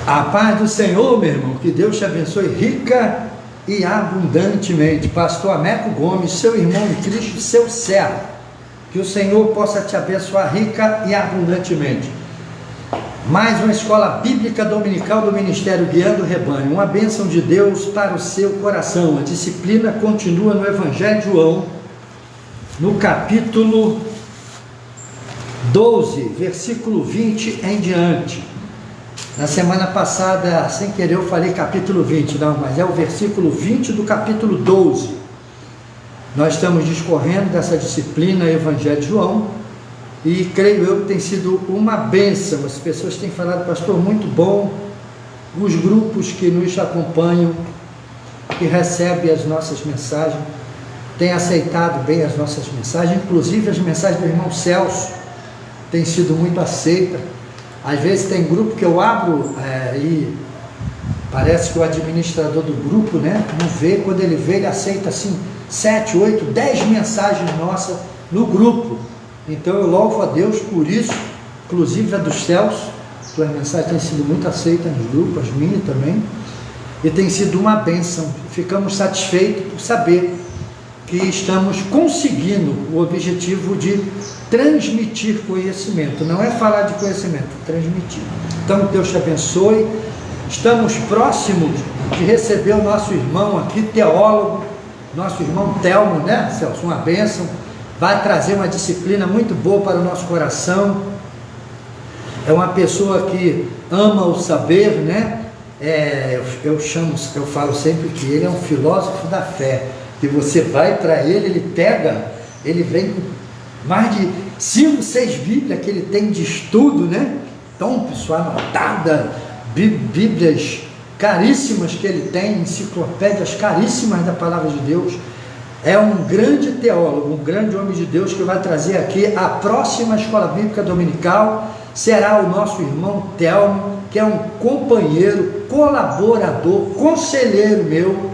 A paz do Senhor, meu irmão, que Deus te abençoe rica e abundantemente. Pastor Ameco Gomes, seu irmão em Cristo, seu servo. Que o Senhor possa te abençoar rica e abundantemente. Mais uma escola bíblica dominical do Ministério Guiando o Rebanho. Uma bênção de Deus para o seu coração. A disciplina continua no Evangelho de João, no capítulo 12, versículo 20 em diante. Na semana passada, sem querer, eu falei capítulo 20, não, mas é o versículo 20 do capítulo 12. Nós estamos discorrendo dessa disciplina Evangelho de João, e creio eu que tem sido uma bênção. As pessoas têm falado, pastor, muito bom. Os grupos que nos acompanham, que recebem as nossas mensagens, têm aceitado bem as nossas mensagens, inclusive as mensagens do irmão Celso, têm sido muito aceitas. Às vezes tem grupo que eu abro e parece que o administrador do grupo, não vê. Quando ele vê, ele aceita assim 7, 8, 10 mensagens nossas no grupo. Então eu louvo a Deus por isso, inclusive a dos céus. Suas mensagens têm sido muito aceitas nos grupos, as minhas também, e tem sido uma bênção. Ficamos satisfeitos por saber que estamos conseguindo o objetivo de transmitir conhecimento. Não é falar de conhecimento, transmitir. Então Deus te abençoe. Estamos próximos de receber o nosso irmão aqui, teólogo, nosso irmão Telmo, Celso? Uma bênção. Vai trazer uma disciplina muito boa para o nosso coração. É uma pessoa que ama o saber, eu falo sempre que ele é um filósofo da fé. Que você vai para ele ele vem com mais de 5, 6 Bíblias que ele tem de estudo, Então, pessoal, anotada, Bíblias caríssimas que ele tem, enciclopédias caríssimas da Palavra de Deus. É um grande teólogo, um grande homem de Deus que vai trazer aqui a próxima escola bíblica dominical. Será o nosso irmão Telmo, que é um companheiro, colaborador, conselheiro meu.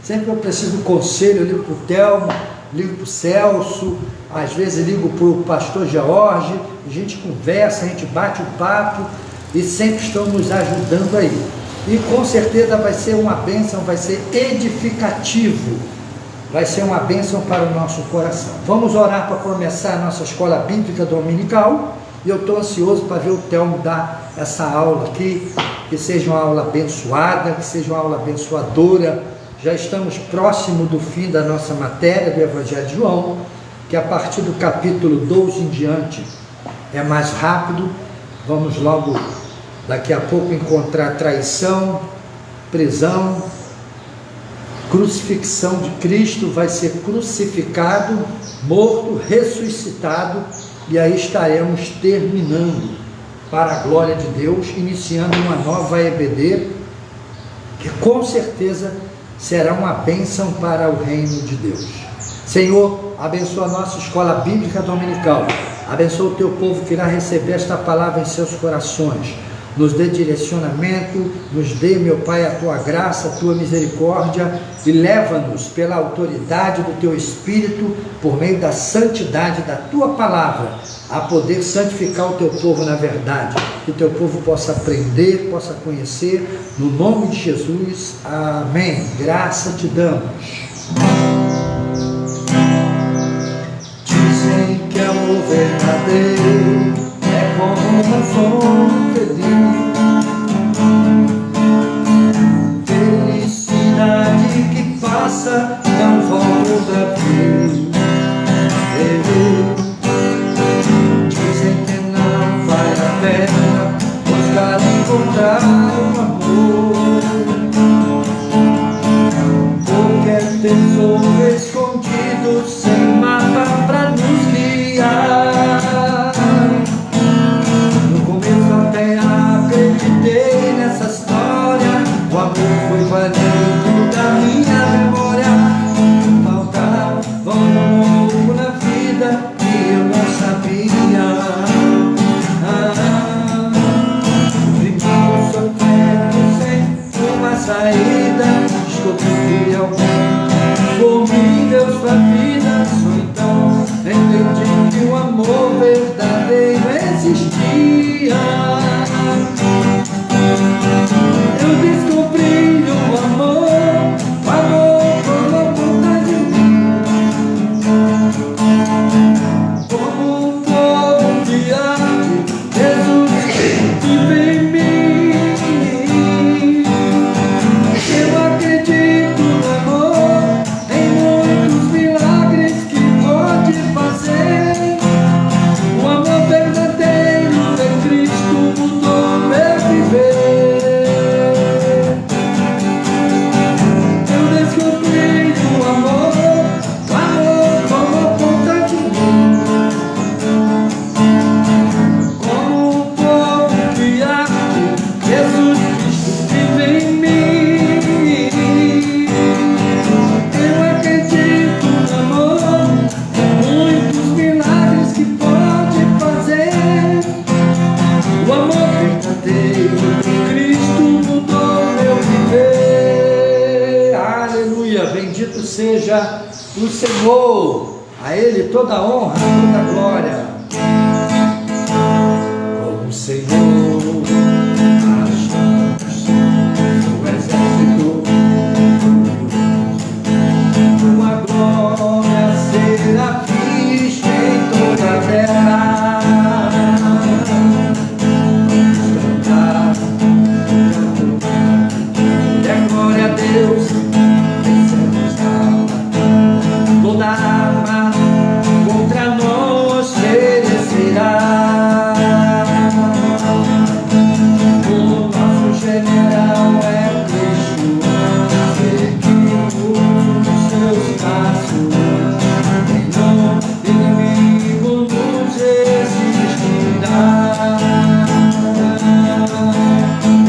Sempre que eu preciso de conselho, eu ligo para o Telmo, ligo para o Celso, às vezes ligo para o pastor George, a gente conversa, a gente bate um papo e sempre estão nos ajudando aí. E com certeza vai ser uma bênção, vai ser edificativo, vai ser uma bênção para o nosso coração. Vamos orar para começar a nossa escola bíblica dominical, e eu estou ansioso para ver o Telmo dar essa aula aqui, que seja uma aula abençoada, que seja uma aula abençoadora. Já estamos próximo do fim da nossa matéria do Evangelho de João, que a partir do capítulo 12 em diante é mais rápido. Vamos logo, daqui a pouco, encontrar traição, prisão, crucifixão de Cristo. Vai ser crucificado, morto, ressuscitado, e aí estaremos terminando, para a glória de Deus, iniciando uma nova EBD, que com certeza será uma bênção para o reino de Deus. Senhor, abençoa a nossa escola bíblica dominical, abençoa o teu povo que irá receber esta palavra em seus corações. Nos dê direcionamento, nos dê, meu Pai, a tua graça, a tua misericórdia, e leva-nos pela autoridade do teu Espírito, por meio da santidade da tua palavra, a poder santificar o teu povo na verdade, que o teu povo possa aprender, possa conhecer, no nome de Jesus, amém. Graça te damos. Dizem que amor verdadeiro é como uma fonte feliz, felicidade que passa, não volta a vir. Dizem que não vale a pena buscar encontrar o amor, porque é tesouro escondido sem mapa para nos guiar. No começo até acreditei nessa história, o amor foi valendo da minha memória. Faltava um novo na vida que eu não sabia. Primeiro sofrendo sem uma saída, descobri alguém por mim, Deus da vida. Só então entendi que o amor verdadeiro existia. seja o Senhor. A Ele toda a honra, toda a glória. Com o Senhor achamos o exército, tua glória será vista em toda a terra. Vamos cantar, é glória a Deus, vencemos a toda arma contra nós perecerá. O nosso general é Cristo, seguimos os seus passos, nenhum inimigo nos resistirá.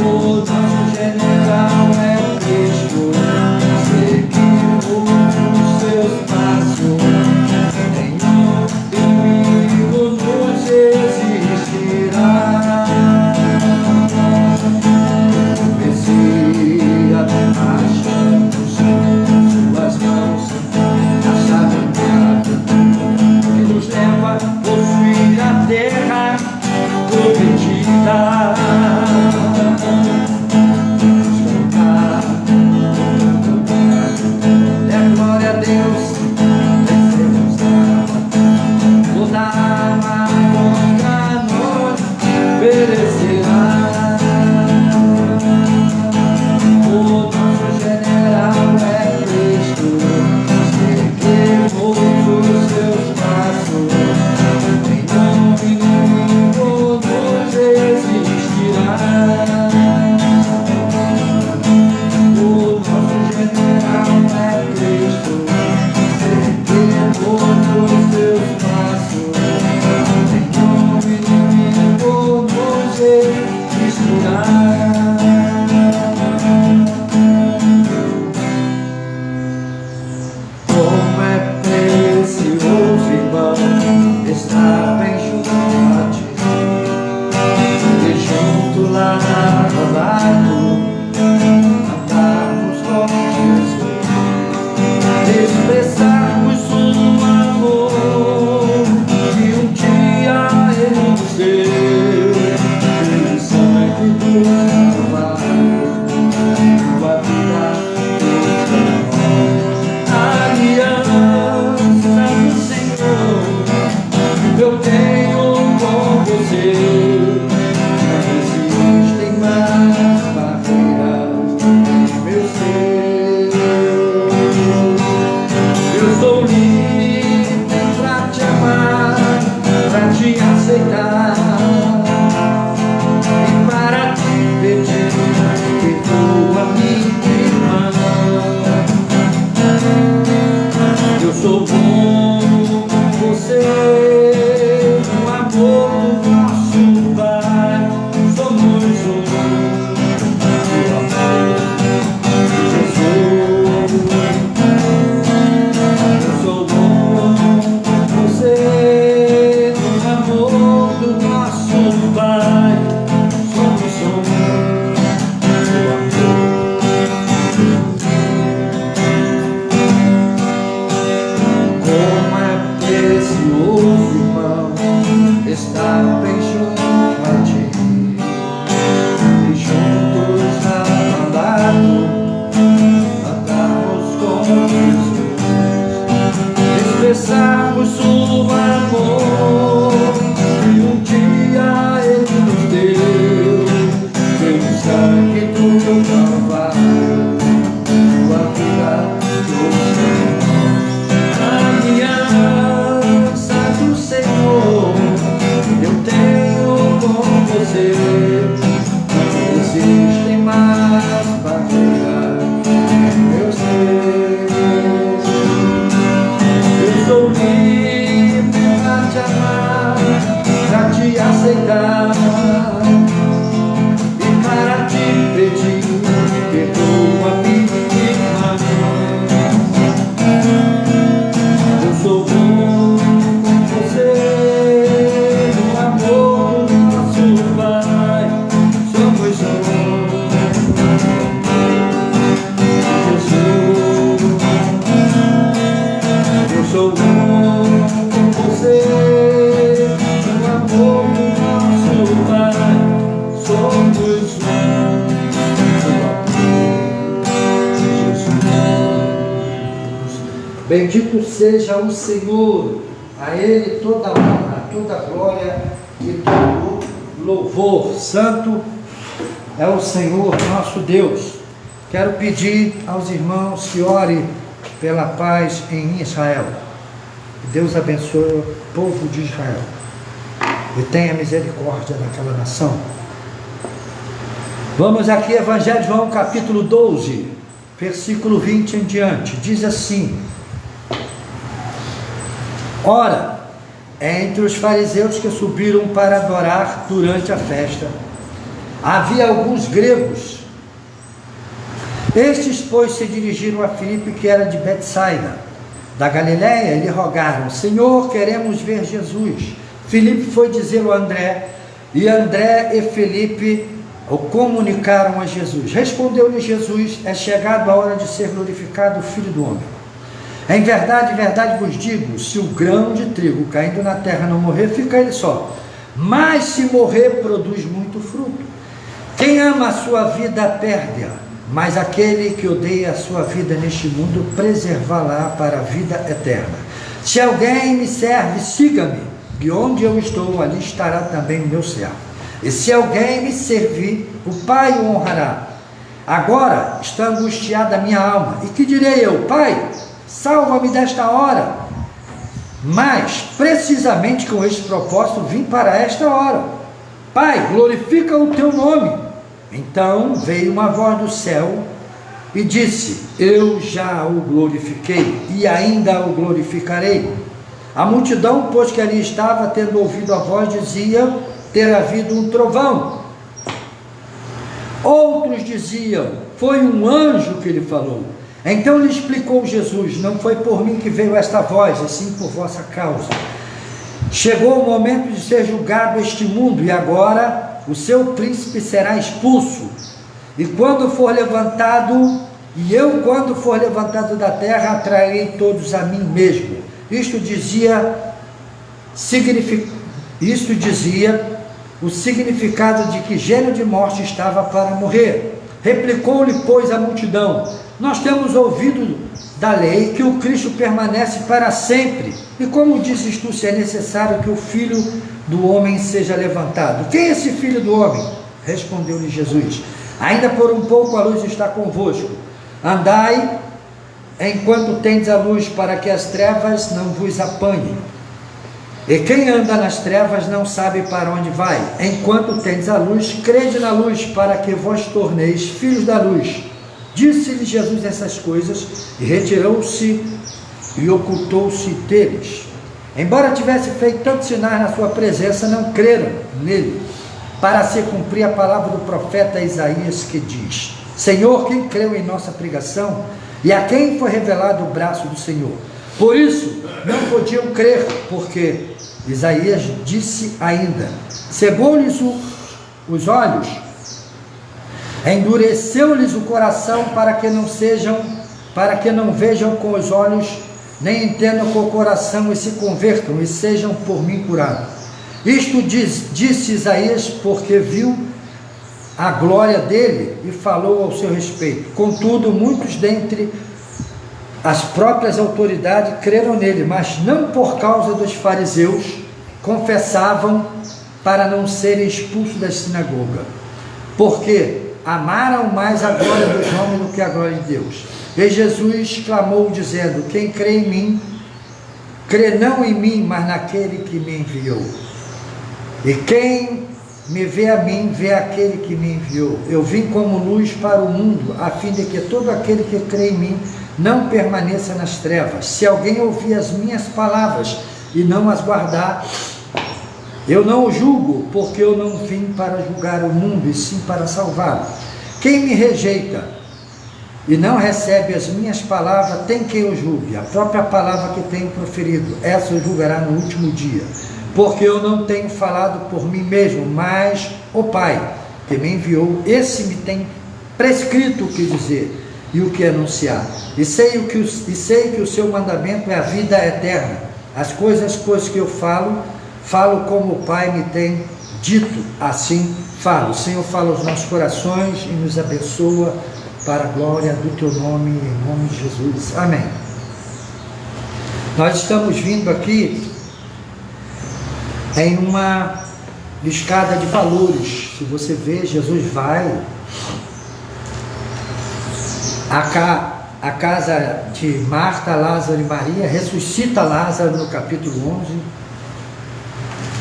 O nosso general é Cristo, seguimos os seus passos, nenhum inimigo nos resistirá. Profecia, achamos suas mãos a chave que nos leva a possuir a terra prometida. Vamos cantar, é glória a Deus, vencemos toda arma contra nós perecerá. O nosso general é Cristo, seguimos os seus passos, nenhum inimigo nos resistirá. O nosso general é Cristo, seguimos os seus passos, nenhum inimigo nos resistirá. Como é precioso, irmão, estar bem junto a ti, e junto lá ao lado, andarmos com Jesus, expressarmos o amor que um dia Ele nos deu, pelo sangue do somos um, Jesus. Bendito seja o Senhor, a Ele toda honra, toda glória e todo louvor. Santo é o Senhor nosso Deus. Quero pedir aos irmãos que orem pela paz em Israel. Que Deus abençoe o povo de Israel e tenha misericórdia daquela nação. Vamos aqui, Evangelho de João, capítulo 12, versículo 20 em diante. Diz assim: Ora, entre os fariseus que subiram para adorar durante a festa, havia alguns gregos. Estes, pois, se dirigiram a Filipe, que era de Betsaida, da Galiléia, e lhe rogaram: Senhor, queremos ver Jesus. Filipe foi dizê-lo a André, e André e Filipe o comunicaram a Jesus. Respondeu-lhe Jesus: é chegado a hora de ser glorificado o Filho do Homem. Em verdade vos digo, se o grão de trigo caindo na terra não morrer, fica ele só, mas se morrer, produz muito fruto. Quem ama a sua vida, perde-a, mas aquele que odeia a sua vida neste mundo, preservá-la para a vida eterna. Se alguém me serve, siga-me, e onde eu estou, ali estará também o meu servo. E se alguém me servir, o Pai o honrará. Agora está angustiada a minha alma, e que direi eu? Pai, salva-me desta hora. Mas, precisamente com este propósito, vim para esta hora. Pai, glorifica o teu nome. Então veio uma voz do céu e disse: eu já o glorifiquei, e ainda o glorificarei. A multidão, pois, que ali estava, tendo ouvido a voz, dizia ter havido um trovão. Outros diziam: foi um anjo que lhe falou. Então lhe explicou Jesus: não foi por mim que veio esta voz, e sim por vossa causa. Chegou o momento de ser julgado este mundo, e agora o seu príncipe será expulso. E quando for levantado, quando for levantado da terra, atrairei todos a mim mesmo. Isto dizia o significado de que gênero de morte estava para morrer. Replicou-lhe, pois, a multidão: nós temos ouvido da lei que o Cristo permanece para sempre. E como dizes tu, se é necessário que o Filho do Homem seja levantado? Quem é esse Filho do Homem? Respondeu-lhe Jesus: ainda por um pouco a luz está convosco. Andai enquanto tendes a luz, para que as trevas não vos apanhem. E quem anda nas trevas não sabe para onde vai. Enquanto tendes a luz, crede na luz, para que vos torneis filhos da luz. Disse-lhe Jesus essas coisas, e retirou-se e ocultou-se deles. Embora tivesse feito tantos sinais na sua presença, não creram nele, para se cumprir a palavra do profeta Isaías, que diz: Senhor, quem creu em nossa pregação, e a quem foi revelado o braço do Senhor? Por isso não podiam crer, porque Isaías disse ainda: cegou-lhes os olhos, endureceu-lhes o coração, para que não vejam com os olhos, nem entendam com o coração, e se convertam, e sejam por mim curados. Isto disse Isaías, porque viu a glória dele e falou ao seu respeito. Contudo, muitos dentre as próprias autoridades creram nele, mas não por causa dos fariseus, confessavam para não serem expulsos da sinagoga, porque amaram mais a glória dos homens do que a glória de Deus. E Jesus clamou, dizendo: quem crê em mim, crê não em mim, mas naquele que me enviou. E quem me vê a mim, vê aquele que me enviou. Eu vim como luz para o mundo, a fim de que todo aquele que crê em mim não permaneça nas trevas. Se alguém ouvir as minhas palavras e não as guardar, eu não o julgo, porque eu não vim para julgar o mundo, e sim para salvá-lo. Quem me rejeita e não recebe as minhas palavras, tem quem o julgue. A própria palavra que tenho proferido, essa o julgará no último dia. Porque eu não tenho falado por mim mesmo, mas o Pai que me enviou, esse me tem prescrito o que dizer e o que anunciar. E sei que o seu mandamento é a vida eterna. As coisas, pois, que eu falo como o Pai me tem dito, assim falo. O Senhor fala aos nossos corações e nos abençoa para a glória do teu nome, em nome de Jesus. Amém. Nós estamos vindo aqui em uma escada de valores. Se você vê, Jesus vai a casa de Marta, Lázaro e Maria, ressuscita Lázaro no capítulo 11.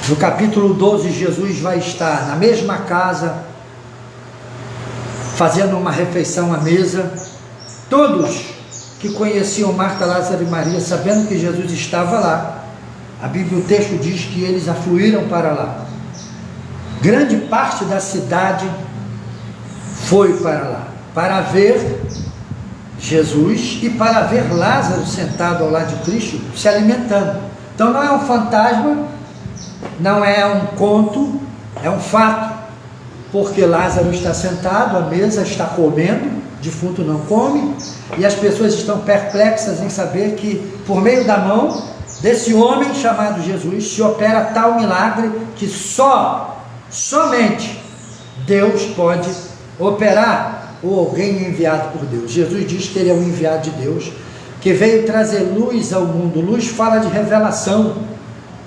No capítulo 12, Jesus vai estar na mesma casa, fazendo uma refeição à mesa. Todos que conheciam Marta, Lázaro e Maria, sabendo que Jesus estava lá, a Bíblia, o texto diz que eles afluíram para lá. Grande parte da cidade foi para lá, para ver Jesus e para ver Lázaro sentado ao lado de Cristo, se alimentando. Então não é um fantasma, não é um conto, é um fato, porque Lázaro está sentado à mesa, está comendo, defunto não come, e as pessoas estão perplexas em saber que por meio da mão desse homem chamado Jesus se opera tal milagre que somente Deus pode operar, ou alguém enviado por Deus. Jesus diz que ele é o enviado de Deus, que veio trazer luz ao mundo. Luz fala de revelação,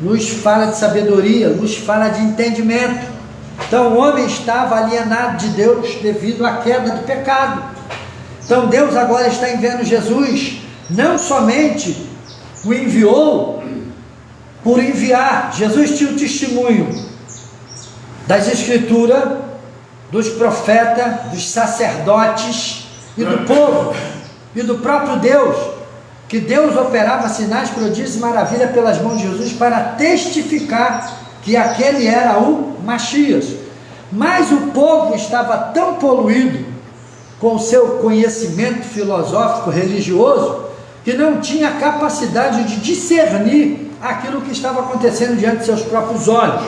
luz fala de sabedoria, luz fala de entendimento. Então o homem estava alienado de Deus devido à queda do pecado. Então Deus agora está enviando Jesus, não somente o enviou por enviar. Jesus tinha o testemunho das Escrituras, dos profetas, dos sacerdotes e do povo, e do próprio Deus, que Deus operava sinais, prodígios e maravilhas pelas mãos de Jesus para testificar que aquele era o Messias. Mas o povo estava tão poluído com o seu conhecimento filosófico religioso que não tinha capacidade de discernir aquilo que estava acontecendo diante de seus próprios olhos.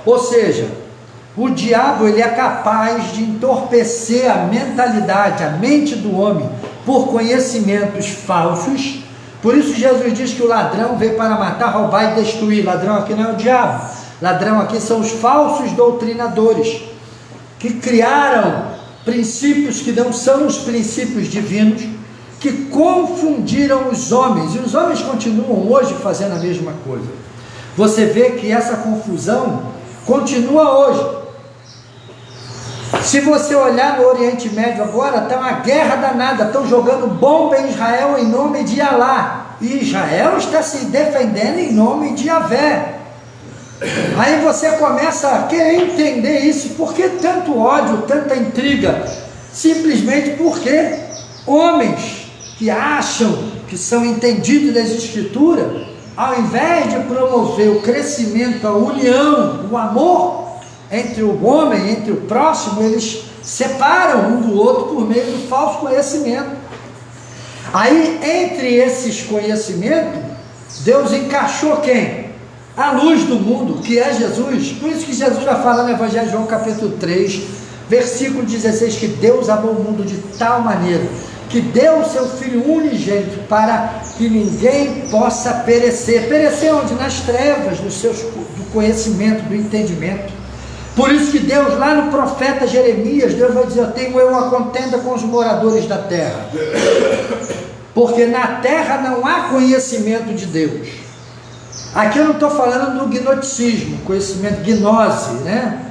Ou seja, o diabo, ele é capaz de entorpecer a mentalidade, a mente do homem, por conhecimentos falsos. Por isso Jesus diz que o ladrão veio para matar, roubar e destruir. Ladrão aqui não é o diabo, ladrão aqui são os falsos doutrinadores, que criaram princípios que não são os princípios divinos, que confundiram os homens, e os homens continuam hoje fazendo a mesma coisa. Você vê que essa confusão continua hoje. Se você olhar no Oriente Médio agora, está uma guerra danada, estão jogando bomba em Israel em nome de Alá, e Israel está se defendendo em nome de Yahvé. Aí você começa a querer entender isso. Por que tanto ódio, tanta intriga? Simplesmente porque homens que acham que são entendidos das Escrituras, ao invés de promover o crescimento, a união, o amor entre o homem, entre o próximo, eles separam um do outro por meio do falso conhecimento. Aí, entre esses conhecimentos, Deus encaixou quem? A luz do mundo, que é Jesus. Por isso que Jesus vai falar no Evangelho de João capítulo 3, versículo 16, que Deus amou o mundo de tal maneira, que deu o seu Filho unigênito, para que ninguém possa perecer. Perecer onde? Nas trevas, do conhecimento, do entendimento. Por isso que Deus, lá no profeta Jeremias, Deus vai dizer: tenho eu uma contenda com os moradores da terra, porque na terra não há conhecimento de Deus. Aqui eu não estou falando do gnosticismo, conhecimento, gnose, né?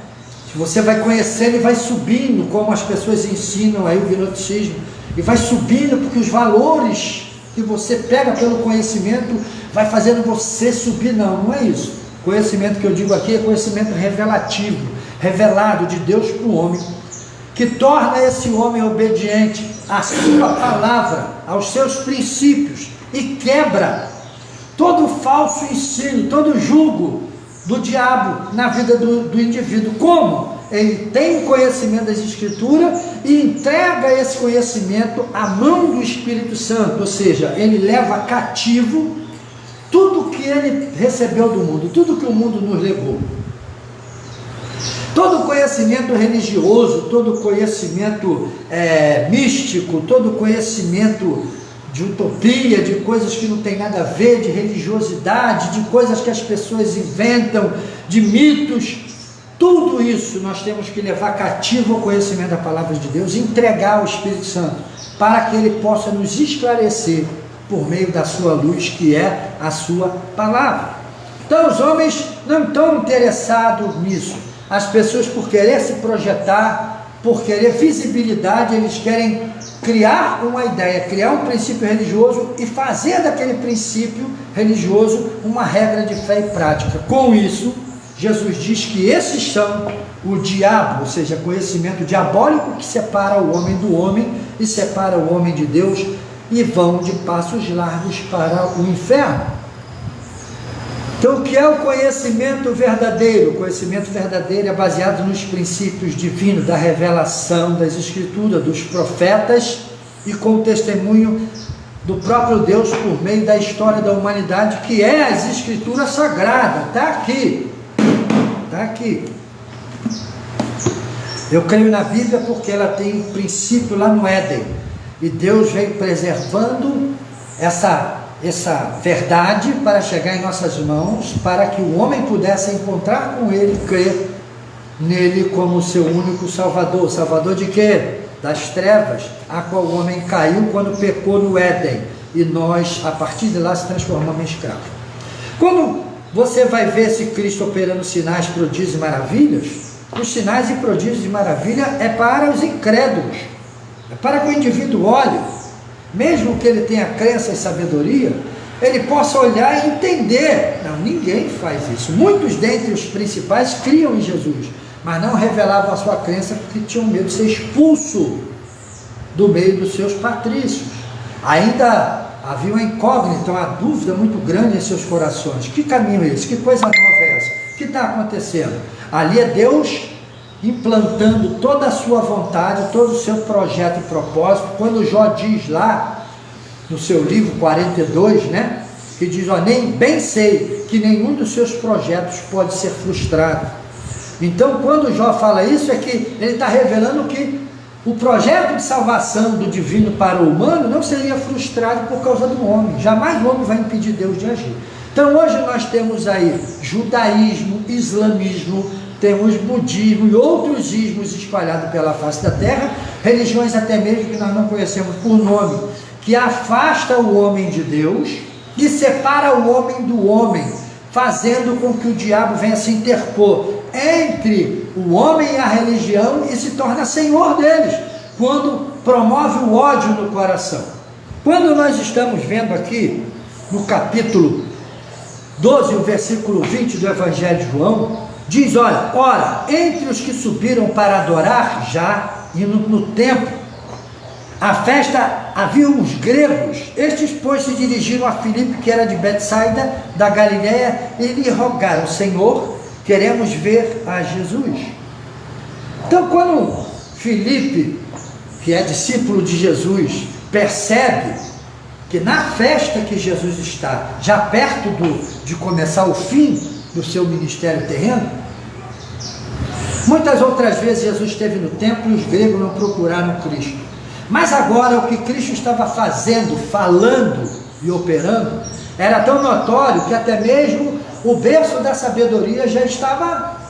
Se você vai conhecendo e vai subindo, como as pessoas ensinam aí o gnosticismo, e vai subindo, porque os valores que você pega pelo conhecimento vai fazendo você subir. Não, não é isso. Conhecimento que eu digo aqui é conhecimento revelativo, revelado de Deus para o homem, que torna esse homem obediente à sua palavra, aos seus princípios, e quebra todo falso ensino, todo jugo do diabo na vida do indivíduo. Como? Ele tem conhecimento das Escrituras e entrega esse conhecimento à mão do Espírito Santo, ou seja, ele leva cativo tudo que ele recebeu do mundo, tudo que o mundo nos legou. Todo conhecimento religioso, todo conhecimento místico, todo conhecimento de utopia, de coisas que não tem nada a ver, de religiosidade, de coisas que as pessoas inventam, de mitos, Tudo isso nós temos que levar cativo ao conhecimento da palavra de Deus, entregar ao Espírito Santo, para que ele possa nos esclarecer por meio da sua luz, que é a sua palavra. Então os homens não estão interessados nisso. As pessoas, por querer se projetar, por querer visibilidade, eles querem criar uma ideia, criar um princípio religioso e fazer daquele princípio religioso uma regra de fé e prática. Com isso, Jesus diz que esses são o diabo, ou seja, conhecimento diabólico que separa o homem do homem e separa o homem de Deus, e vão de passos largos para o inferno. Então, o que é o conhecimento verdadeiro? O conhecimento verdadeiro é baseado nos princípios divinos, da revelação das Escrituras, dos profetas, e com o testemunho do próprio Deus por meio da história da humanidade, que é as Escrituras sagradas. Está aqui. Está aqui. Eu creio na Bíblia porque ela tem um princípio lá no Éden, e Deus vem preservando essa verdade para chegar em nossas mãos, para que o homem pudesse encontrar com ele, crer nele como seu único Salvador. Salvador de quê? Das trevas, a qual o homem caiu quando pecou no Éden, e nós, a partir de lá, se transformamos em escravos. Quando você vai ver esse Cristo operando sinais, prodígios e maravilhas, os sinais e prodígios e maravilha é para os incrédulos, é para que o indivíduo olhe, mesmo que ele tenha crença e sabedoria, ele possa olhar e entender. Não, ninguém faz isso. Muitos dentre os principais criam em Jesus, mas não revelavam a sua crença porque tinham medo de ser expulso do meio dos seus patrícios. Ainda havia uma incógnita, uma dúvida muito grande em seus corações. Que caminho é esse? Que coisa nova é essa? O que está acontecendo? Ali é Deus implantando toda a sua vontade, todo o seu projeto e propósito. Quando Jó diz lá, no seu livro 42, né, que diz, ó, nem bem sei que nenhum dos seus projetos pode ser frustrado. Então, quando Jó fala isso, é que ele está revelando que o projeto de salvação do divino para o humano não seria frustrado por causa do homem. Jamais o homem vai impedir Deus de agir. Então, hoje nós temos aí judaísmo, islamismo, temos budismo e outros ismos espalhados pela face da terra, religiões até mesmo que nós não conhecemos por nome, que afasta o homem de Deus e separa o homem do homem, fazendo com que o diabo venha se interpor entre o homem e a religião e se torna senhor deles, quando promove o ódio no coração. Quando nós estamos vendo aqui no capítulo 12, o versículo 20 do Evangelho de João, diz, olha, ora, entre os que subiram para adorar já, e no templo, a festa, havia uns gregos. Estes, pois, se dirigiram a Filipe, que era de Betsaida, da Galileia, e lhe rogaram, Senhor, queremos ver a Jesus. Então, quando Filipe, que é discípulo de Jesus, percebe que na festa que Jesus está, já perto de começar o fim do seu ministério terreno, muitas outras vezes Jesus esteve no templo e os gregos não procuraram Cristo. Mas agora o que Cristo estava fazendo, falando e operando, era tão notório que até mesmo o berço da sabedoria já estava,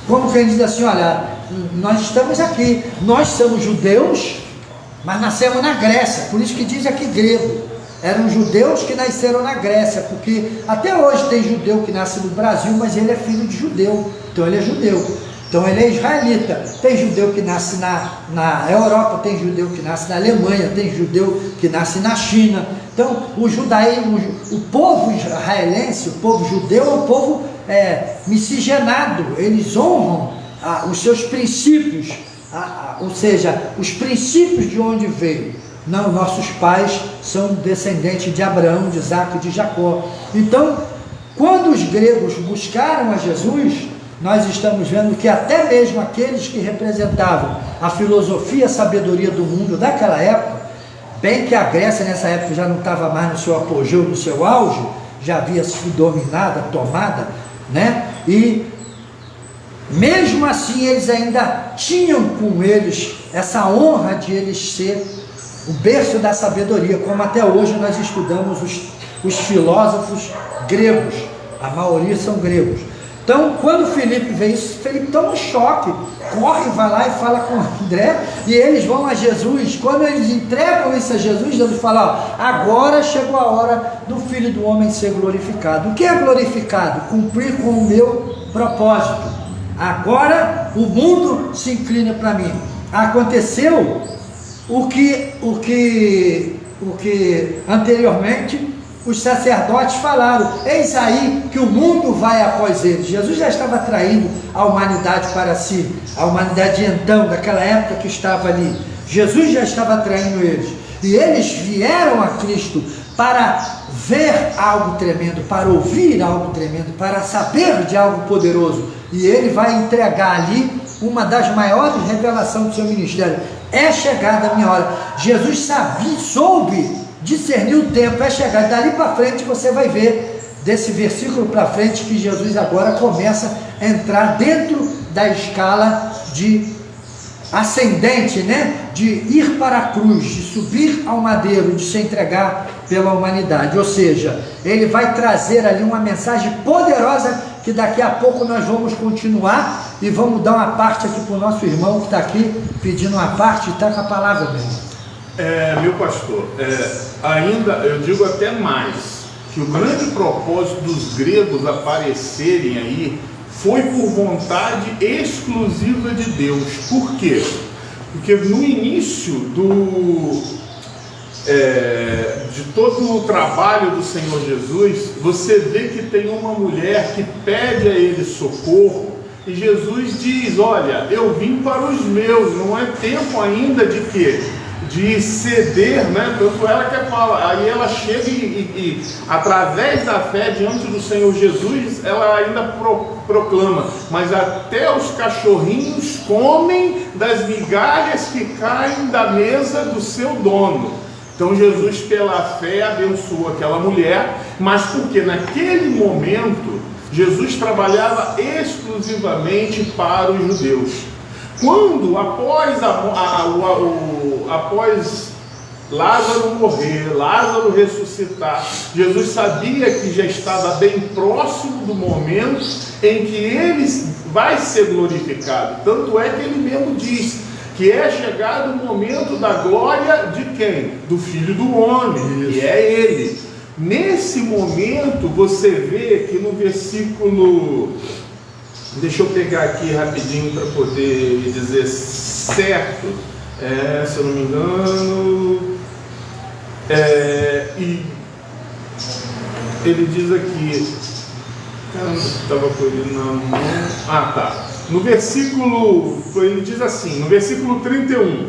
como quem diz assim, olha, nós estamos aqui, nós somos judeus, mas nascemos na Grécia, por isso que diz aqui grego. Eram judeus que nasceram na Grécia, porque até hoje tem judeu que nasce no Brasil, mas ele é filho de judeu, então ele é judeu. Então ele é israelita. Tem judeu que nasce na Europa, tem judeu que nasce na Alemanha, tem judeu que nasce na China. Então o judaísmo, o povo israelense, o povo judeu é um povo miscigenado. Eles honram os seus princípios, ou seja, os princípios de onde veio. Não, nossos pais são descendentes de Abraão, de Isaac e de Jacó. Então, quando os gregos buscaram a Jesus, nós estamos vendo que até mesmo aqueles que representavam a filosofia, a sabedoria do mundo daquela época, bem que a Grécia nessa época já não estava mais no seu apogeu, no seu auge, já havia sido dominada, tomada, né? E mesmo assim eles ainda tinham com eles essa honra de eles ser o berço da sabedoria, como até hoje nós estudamos os filósofos gregos, a maioria são gregos. Então, quando Felipe vê isso, Felipe toma um choque, corre, vai lá e fala com André, e eles vão a Jesus. Quando eles entregam isso a Jesus, Jesus fala: ó, agora chegou a hora do Filho do Homem ser glorificado. O que é glorificado? Cumprir com o meu propósito. Agora o mundo se inclina para mim. Aconteceu o que anteriormente os sacerdotes falaram: eis aí que o mundo vai após eles. Jesus já estava atraindo a humanidade para si, a humanidade então, daquela época que estava ali. Jesus já estava atraindo eles, e eles vieram a Cristo para ver algo tremendo, para ouvir algo tremendo, para saber de algo poderoso, e ele vai entregar ali uma das maiores revelações do seu ministério: é chegada a minha hora. Jesus soube discernir o tempo, é chegar. Dali para frente você vai ver, desse versículo para frente, que Jesus agora começa a entrar dentro da escala de ascendente, né? De ir para a cruz, de subir ao madeiro, de se entregar pela humanidade. Ou seja, ele vai trazer ali uma mensagem poderosa, que daqui a pouco nós vamos continuar e vamos dar uma parte aqui para o nosso irmão que está aqui pedindo uma parte, e está com a palavra mesmo. Meu pastor, ainda eu digo até mais, que o grande propósito dos gregos aparecerem aí foi por vontade exclusiva de Deus. Por quê? Porque no início de todo o trabalho do Senhor Jesus, você vê que tem uma mulher que pede a ele socorro, e Jesus diz: olha, eu vim para os meus, não é tempo ainda de quê? De ceder, né? Tanto ela que fala, aí ela chega e através da fé diante do Senhor Jesus, ela ainda proclama: mas até os cachorrinhos comem das migalhas que caem da mesa do seu dono. Então Jesus, pela fé, abençoou aquela mulher, mas porque naquele momento Jesus trabalhava exclusivamente para os judeus. Quando, após Lázaro morrer, Lázaro ressuscitar, Jesus sabia que já estava bem próximo do momento em que ele vai ser glorificado. Tanto é que ele mesmo diz que é chegado o momento da glória de quem? Do Filho do Homem, que é ele. Nesse momento, você vê que no versículo... Deixa eu pegar aqui rapidinho para poder dizer certo, se eu não me engano, e ele diz aqui, estava com ele na mão, tá, no versículo, ele diz assim, no versículo 31,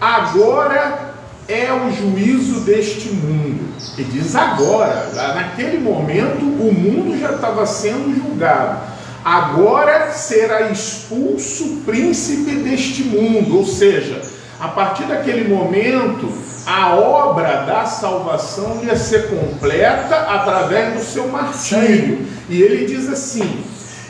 agora é o juízo deste mundo. Ele diz agora, naquele momento o mundo já estava sendo julgado. Agora será expulso o príncipe deste mundo, ou seja, a partir daquele momento, a obra da salvação ia ser completa através do seu martírio. E ele diz assim: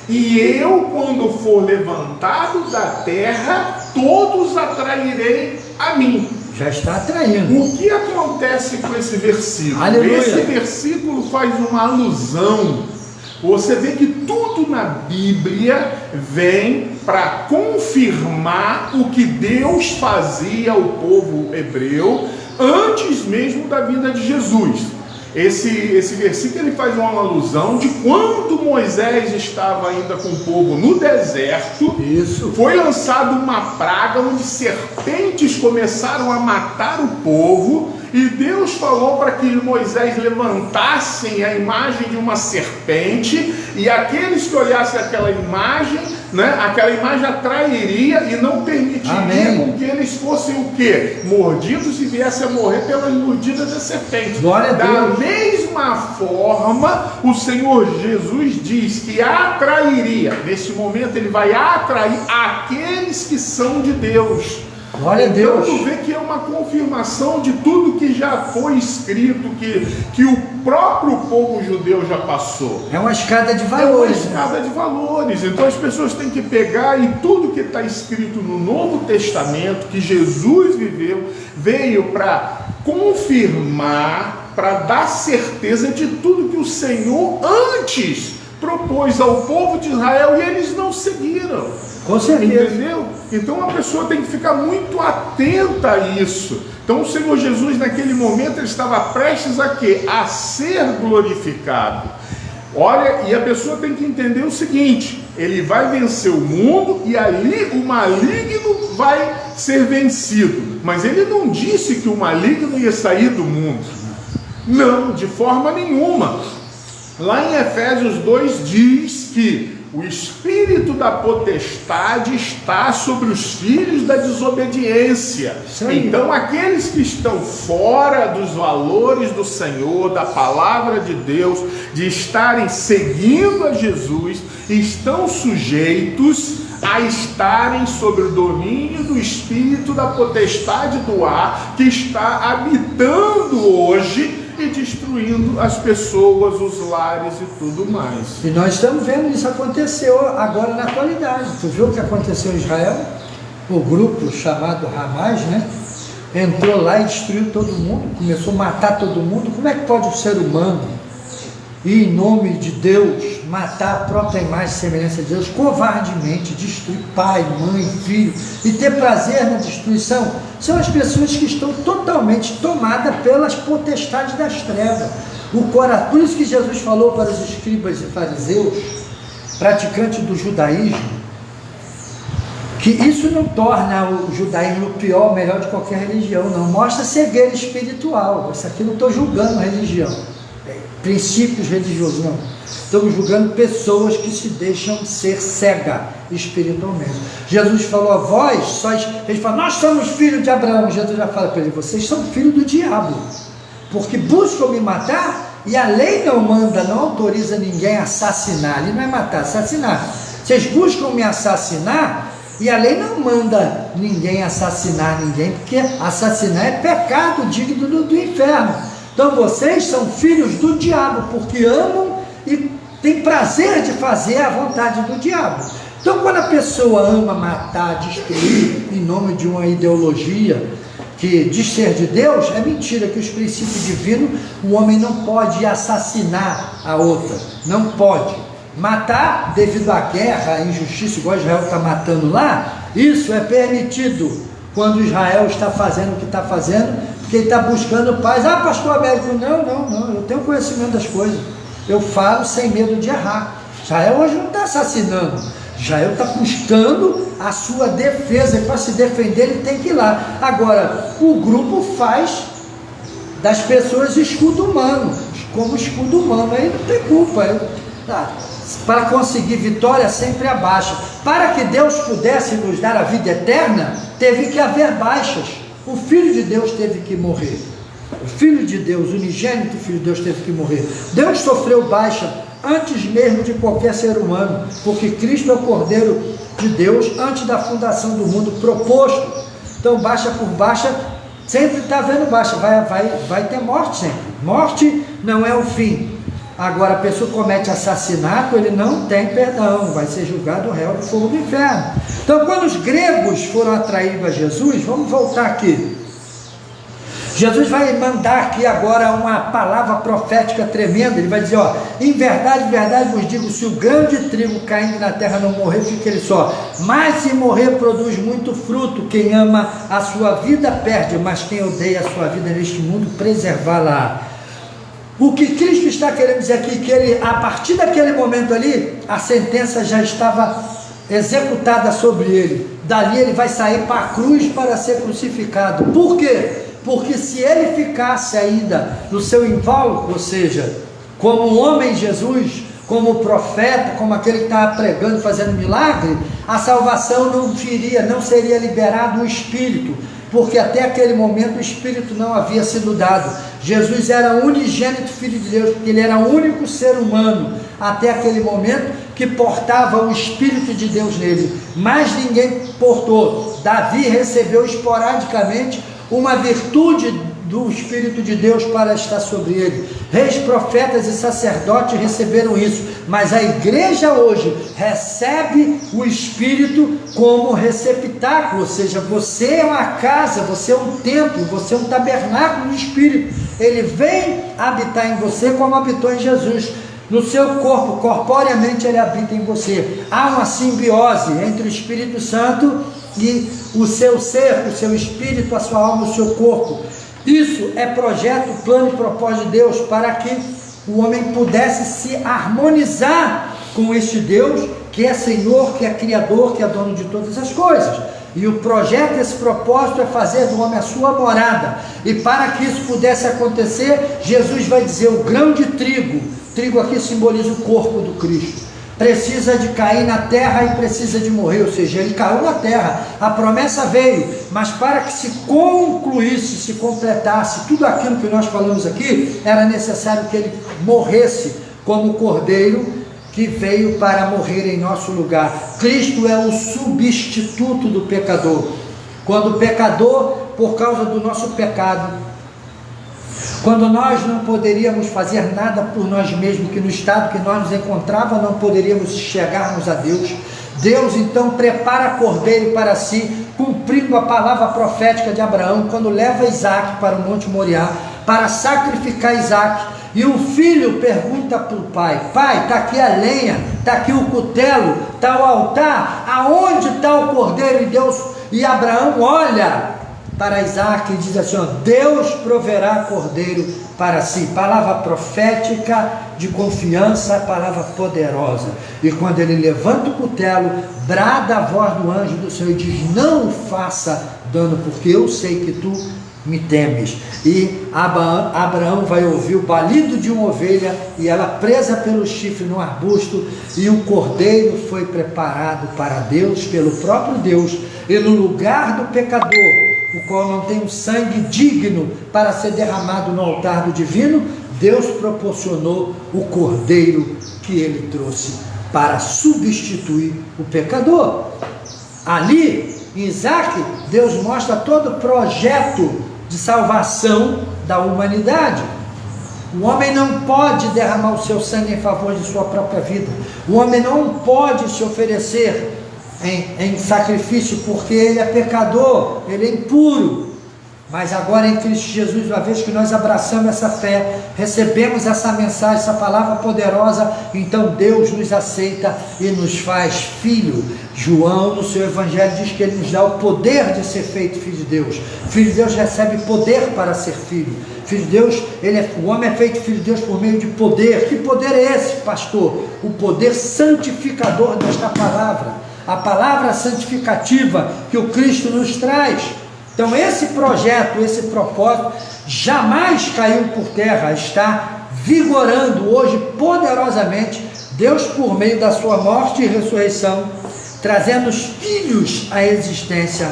e eu, quando for levantado da terra, todos atrairei a mim. Já está atraindo. O que acontece com esse versículo? Aleluia. Esse versículo faz uma alusão. Você vê que tudo na Bíblia vem para confirmar o que Deus fazia ao povo hebreu antes mesmo da vinda de Jesus. Esse versículo ele faz uma alusão de quando Moisés estava ainda com o povo no deserto. Isso. Foi lançada uma praga onde serpentes começaram a matar o povo. E Deus falou para que Moisés levantassem a imagem de uma serpente, e aqueles que olhassem aquela imagem, né, aquela imagem atrairia e não permitiria com que eles fossem o quê? Mordidos e viessem a morrer pelas mordidas da serpente. Glória a Deus. Da mesma forma, o Senhor Jesus diz que atrairia, nesse momento ele vai atrair aqueles que são de Deus. Glória a Deus. Então tu vê que é uma confirmação de tudo que já foi escrito, que o próprio povo judeu já passou. É uma escada de valores. É uma escada de valores. Então as pessoas têm que pegar, e tudo que está escrito no Novo Testamento, que Jesus viveu, veio para confirmar, para dar certeza de tudo que o Senhor antes propôs ao povo de Israel e eles não seguiram. Com certeza. Entendeu? Então a pessoa tem que ficar muito atenta a isso. Então o Senhor Jesus naquele momento ele estava prestes a quê? A ser glorificado. Olha, e a pessoa tem que entender o seguinte: ele vai vencer o mundo e ali o maligno vai ser vencido. Mas ele não disse que o maligno ia sair do mundo. Não, de forma nenhuma. Lá em Efésios 2 diz que o espírito da potestade está sobre os filhos da desobediência. Então aqueles que estão fora dos valores do Senhor, da palavra de Deus, de estarem seguindo a Jesus, estão sujeitos a estarem sob o domínio do espírito da potestade do ar, que está habitando hoje e destruindo as pessoas, os lares e tudo mais. E nós estamos vendo isso acontecer agora na atualidade. Tu viu o que aconteceu em Israel? O grupo chamado Hamas, né? Entrou lá e destruiu todo mundo, começou a matar todo mundo. Como é que pode o ser humano, e em nome de Deus, matar a própria imagem e semelhança de Deus, covardemente destruir pai, mãe, filho, e ter prazer na destruição? São as pessoas que estão totalmente tomadas pelas potestades das trevas. Por isso que Jesus falou para os escribas e fariseus, praticantes do judaísmo, que isso não torna o judaísmo pior ou melhor de qualquer religião, não. Mostra cegueira espiritual. Isso aqui não estou julgando religião, princípios religiosos, não. Estamos julgando pessoas que se deixam ser cega espiritualmente. Jesus falou a vós, ele fala, nós somos filhos de Abraão. Jesus já fala para ele, vocês são filhos do diabo, porque buscam me matar, e a lei não manda, não autoriza ninguém a assassinar. Ali não é matar, assassinar. Vocês buscam me assassinar, e a lei não manda ninguém assassinar ninguém, porque assassinar é pecado digno do inferno. Então vocês são filhos do diabo, porque amam e têm prazer de fazer a vontade do diabo. Então quando a pessoa ama matar, destruir, em nome de uma ideologia que diz ser de Deus, é mentira, que os princípios divinos, o homem não pode assassinar a outra, não pode. Matar devido à guerra, à injustiça, igual Israel está matando lá, isso é permitido quando Israel está fazendo o que está fazendo, porque ele está buscando paz. Ah, pastor Américo, não, eu tenho conhecimento das coisas, eu falo sem medo de errar. Israel hoje não está assassinando, Israel está buscando a sua defesa, e para se defender ele tem que ir lá. Agora, o grupo faz das pessoas escudo humano, como escudo humano, aí não tem culpa. Para conseguir vitória sempre há baixa. Para que Deus pudesse nos dar a vida eterna, teve que haver baixas. O Filho de Deus teve que morrer. O Filho de Deus, o unigênito Filho de Deus, teve que morrer. Deus sofreu baixa antes mesmo de qualquer ser humano, porque Cristo é o Cordeiro de Deus antes da fundação do mundo proposto. Então baixa por baixa, sempre está havendo baixa, vai ter morte sempre. Morte não é o fim. Agora a pessoa comete assassinato, ele não tem perdão, vai ser julgado réu do fogo do inferno. Então quando os gregos foram atraídos a Jesus, vamos voltar aqui. Jesus vai mandar aqui agora uma palavra profética tremenda. Ele vai dizer, ó, em verdade vos digo, se o grão de trigo caindo na terra não morrer, fica ele só. Mas se morrer, produz muito fruto. Quem ama a sua vida perde, mas quem odeia a sua vida neste mundo, preservá-la. O que Cristo está querendo dizer aqui, que ele, a partir daquele momento ali, a sentença já estava executada sobre ele. Dali ele vai sair para a cruz para ser crucificado. Por quê? Porque se ele ficasse ainda no seu invólucro, ou seja, como homem Jesus, como profeta, como aquele que estava pregando, fazendo milagre, a salvação não seria liberado o Espírito, porque até aquele momento o Espírito não havia sido dado. Jesus era o unigênito Filho de Deus, porque ele era o único ser humano, até aquele momento, que portava o Espírito de Deus nele, mas ninguém portou. Davi recebeu esporadicamente uma virtude do Espírito de Deus para estar sobre ele. Reis, profetas e sacerdotes receberam isso, mas a igreja hoje recebe o Espírito como receptáculo, ou seja, você é uma casa, você é um templo, você é um tabernáculo do Espírito. Ele vem habitar em você como habitou em Jesus. no seu corpo, corporeamente ele habita em você. Há uma simbiose entre o Espírito Santo e o seu ser, o seu espírito, a sua alma, o seu corpo. Isso é projeto, plano e propósito de Deus, para que o homem pudesse se harmonizar com este Deus, que é Senhor, que é Criador, que é dono de todas as coisas. E o projeto, esse propósito é fazer do homem a sua morada. E para que isso pudesse acontecer, Jesus vai dizer: o grão de trigo, trigo aqui simboliza o corpo do Cristo, precisa de cair na terra e precisa de morrer, ou seja, ele caiu na terra, a promessa veio, mas para que se concluísse, se completasse tudo aquilo que nós falamos aqui, era necessário que ele morresse como cordeiro que veio para morrer em nosso lugar. Cristo é o substituto do pecador. Quando o pecador, por causa do nosso pecado, quando nós não poderíamos fazer nada por nós mesmos, que no estado que nós nos encontrávamos não poderíamos chegarmos a Deus, Deus então prepara cordeiro para si, cumprindo a palavra profética de Abraão, quando leva Isaac para o Monte Moriá, para sacrificar Isaac. E o filho pergunta para o pai: pai, está aqui a lenha, está aqui o cutelo, está o altar, aonde está o cordeiro? E Abraão olha para Isaac e diz assim: ó, Deus proverá cordeiro para si. Palavra profética de confiança, palavra poderosa. E quando ele levanta o cutelo, brada a voz do anjo do Senhor e diz: não faça dano, porque eu sei que tu me temes. E Abraão vai ouvir o balido de uma ovelha e ela presa pelo chifre no arbusto, e o cordeiro foi preparado para Deus, pelo próprio Deus, e no lugar do pecador, o qual não tem um sangue digno para ser derramado no altar do divino, Deus proporcionou o cordeiro que ele trouxe para substituir o pecador. Ali, em Isaac, Deus mostra todo o projeto de salvação da humanidade. O homem não pode derramar o seu sangue em favor de sua própria vida. O homem não pode se oferecer em sacrifício, porque ele é pecador, ele é impuro. Mas agora em Cristo Jesus, uma vez que nós abraçamos essa fé, recebemos essa mensagem, essa palavra poderosa, então Deus nos aceita e nos faz filho. João, no seu evangelho, diz que ele nos dá o poder de ser feito filho de Deus. Filho de Deus recebe poder para ser filho. Filho de Deus, o homem é feito filho de Deus por meio de poder. Que poder é esse, pastor? O poder santificador desta palavra, a palavra santificativa que o Cristo nos traz. Então esse projeto, esse propósito jamais caiu por terra, está vigorando hoje poderosamente. Deus, por meio da sua morte e ressurreição, trazendo os filhos à existência,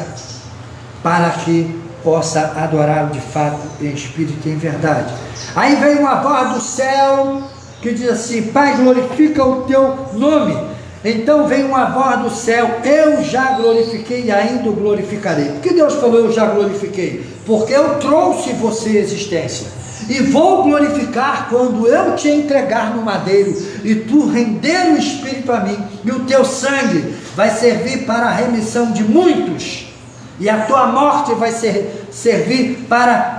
para que possa adorá-lo de fato em espírito e em verdade. Aí vem uma voz do céu que diz assim: Pai, glorifica o teu nome. Então vem uma voz do céu: eu já glorifiquei e ainda o glorificarei. Por que Deus falou eu já glorifiquei? Porque eu trouxe você à existência, e vou glorificar quando eu te entregar no madeiro, e tu render o Espírito a mim, e o teu sangue vai servir para a remissão de muitos, e a tua morte vai servir para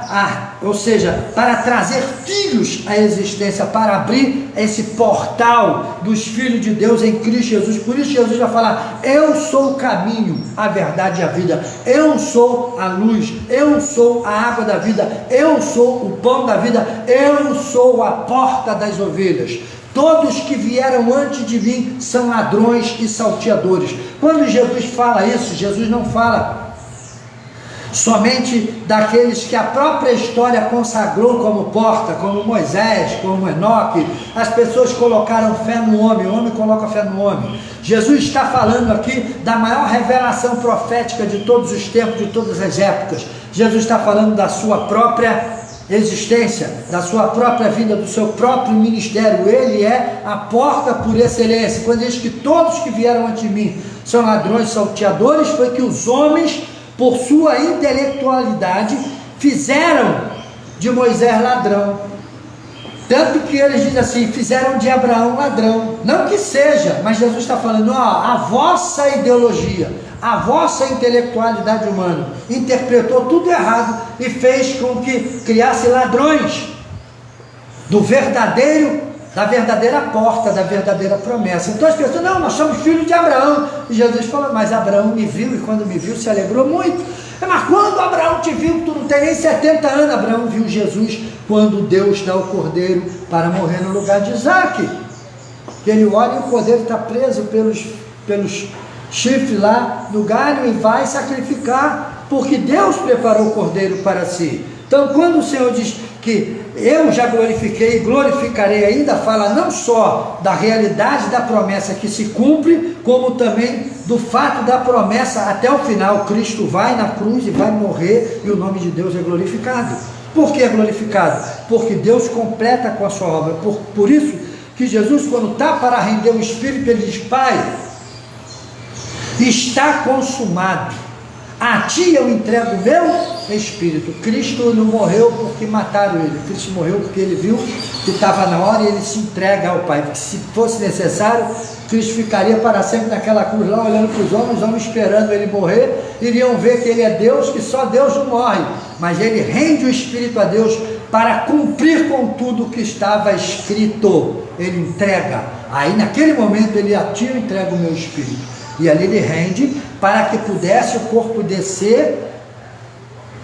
para trazer filhos à existência, para abrir esse portal dos filhos de Deus em Cristo Jesus. Por isso Jesus vai falar: eu sou o caminho, a verdade e a vida, eu sou a luz, eu sou a água da vida, eu sou o pão da vida, eu sou a porta das ovelhas. Todos que vieram antes de mim são ladrões e salteadores. Quando Jesus fala isso, Jesus não fala somente daqueles que a própria história consagrou como porta, como Moisés, como Enoque. As pessoas colocaram fé no homem, o homem coloca fé no homem. Jesus está falando aqui da maior revelação profética de todos os tempos, de todas as épocas. Jesus está falando da sua própria existência, da sua própria vida, do seu próprio ministério. Ele é a porta por excelência. Quando diz que todos que vieram antes de mim são ladrões, salteadores, foi que os homens, por sua intelectualidade, fizeram de Moisés ladrão. Tanto que eles dizem assim: fizeram de Abraão ladrão. Não que seja, mas Jesus está falando: ó, a vossa ideologia, a vossa intelectualidade humana interpretou tudo errado e fez com que criasse ladrões do verdadeiro da verdadeira porta, da verdadeira promessa. Então as pessoas, não, nós somos filhos de Abraão. E Jesus falou, mas Abraão me viu, e quando me viu se alegrou muito. Mas quando Abraão te viu, tu não tem nem 70 anos. Abraão viu Jesus quando Deus dá o cordeiro para morrer no lugar de Isaque. Que ele olha e o cordeiro está preso pelos chifres lá no galho e vai sacrificar, porque Deus preparou o cordeiro para si. Então quando o Senhor diz que eu já glorifiquei e glorificarei ainda, fala não só da realidade da promessa que se cumpre, como também do fato da promessa até o final. Cristo vai na cruz e vai morrer e o nome de Deus é glorificado. Por que é glorificado? Porque Deus completa com a sua obra. Por isso que Jesus, quando está para render o Espírito, ele diz, Pai, está consumado, a ti eu entrego o meu Espírito. Cristo não morreu porque mataram ele, Cristo morreu porque ele viu que estava na hora e ele se entrega ao Pai, porque se fosse necessário, Cristo ficaria para sempre naquela cruz lá, olhando para os homens esperando ele morrer, iriam ver que ele é Deus, que só Deus não morre, mas ele rende o Espírito a Deus para cumprir com tudo o que estava escrito. Ele entrega, aí naquele momento ele, a ti eu entrego o meu Espírito, e ali ele rende para que pudesse o corpo descer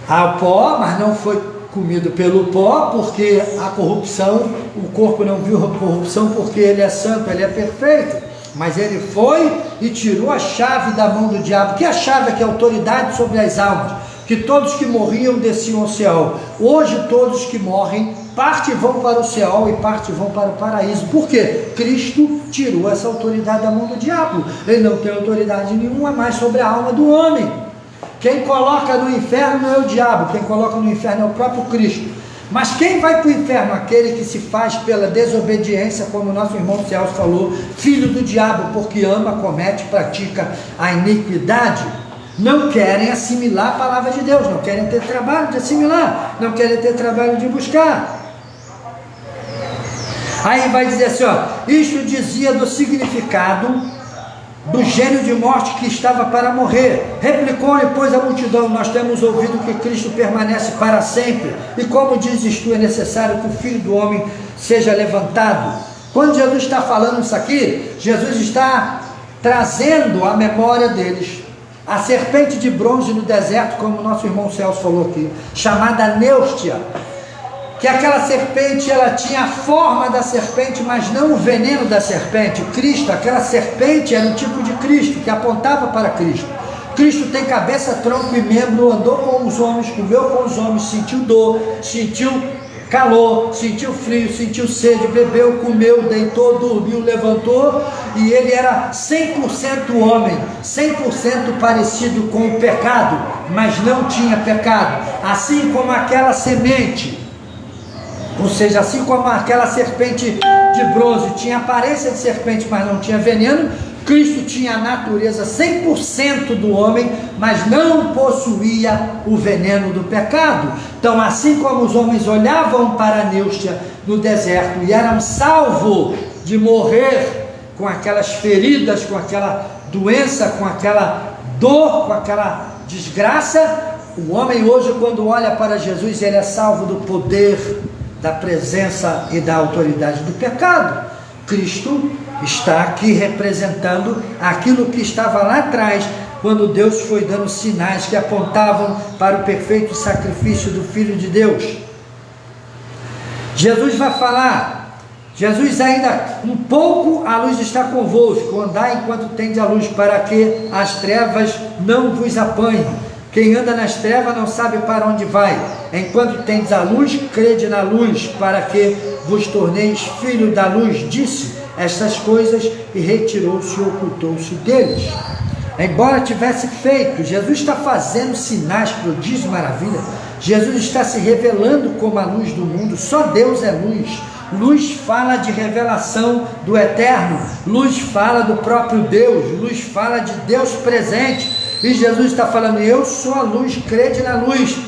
ao pó, mas não foi comido pelo pó, porque a corrupção, o corpo não viu a corrupção, porque ele é santo, ele é perfeito, mas ele foi e tirou a chave da mão do diabo. Que a chave é que é a autoridade sobre as almas, que todos que morriam desciam ao céu. Hoje todos que morrem, parte vão para o céu e parte vão para o paraíso. Por quê? Cristo tirou essa autoridade da mão do diabo. Ele não tem autoridade nenhuma mais sobre a alma do homem. Quem coloca no inferno não é o diabo, quem coloca no inferno é o próprio Cristo. Mas quem vai para o inferno? Aquele que se faz pela desobediência, como o nosso irmão Celso falou, filho do diabo, porque ama, comete, pratica a iniquidade. Não querem assimilar a palavra de Deus, não querem ter trabalho de assimilar, não querem ter trabalho de buscar. Aí vai dizer assim, ó, isto dizia do significado do gênio de morte que estava para morrer. Replicou-lhe, pois, a multidão, nós temos ouvido que Cristo permanece para sempre, e como dizes tu, é necessário que o Filho do Homem seja levantado. Quando Jesus está falando isso aqui, Jesus está trazendo à memória deles a serpente de bronze no deserto, como o nosso irmão Celso falou aqui, chamada Neustia, que aquela serpente, ela tinha a forma da serpente, mas não o veneno da serpente. Cristo, aquela serpente era um tipo de Cristo, que apontava para Cristo. Cristo tem cabeça, tronco e membro, andou com os homens, comeu com os homens, sentiu dor, sentiu calor, sentiu frio, sentiu sede, bebeu, comeu, deitou, dormiu, levantou, e ele era 100% homem, 100% parecido com o pecado, mas não tinha pecado, assim como aquela semente, ou seja, assim como aquela serpente de bronze tinha aparência de serpente, mas não tinha veneno, Cristo tinha a natureza 100% do homem, mas não possuía o veneno do pecado. Então, assim como os homens olhavam para a Neustia no deserto e eram salvos de morrer com aquelas feridas, com aquela doença, com aquela dor, com aquela desgraça, o homem hoje, quando olha para Jesus, ele é salvo do poder, da presença e da autoridade do pecado. Cristo está aqui representando aquilo que estava lá atrás, quando Deus foi dando sinais que apontavam para o perfeito sacrifício do Filho de Deus. Jesus vai falar, Jesus ainda um pouco, a luz está convosco, andai enquanto tendes a luz, para que as trevas não vos apanhem. Quem anda nas trevas não sabe para onde vai. Enquanto tendes a luz, crede na luz, para que vos torneis filho da luz. Disse estas coisas e retirou-se e ocultou-se deles. Embora tivesse feito, Jesus está fazendo sinais, prodígios, maravilha. Jesus está se revelando como a luz do mundo. Só Deus é luz. Luz fala de revelação do eterno. Luz fala do próprio Deus. Luz fala de Deus presente. E Jesus está falando, eu sou a luz, crede na luz.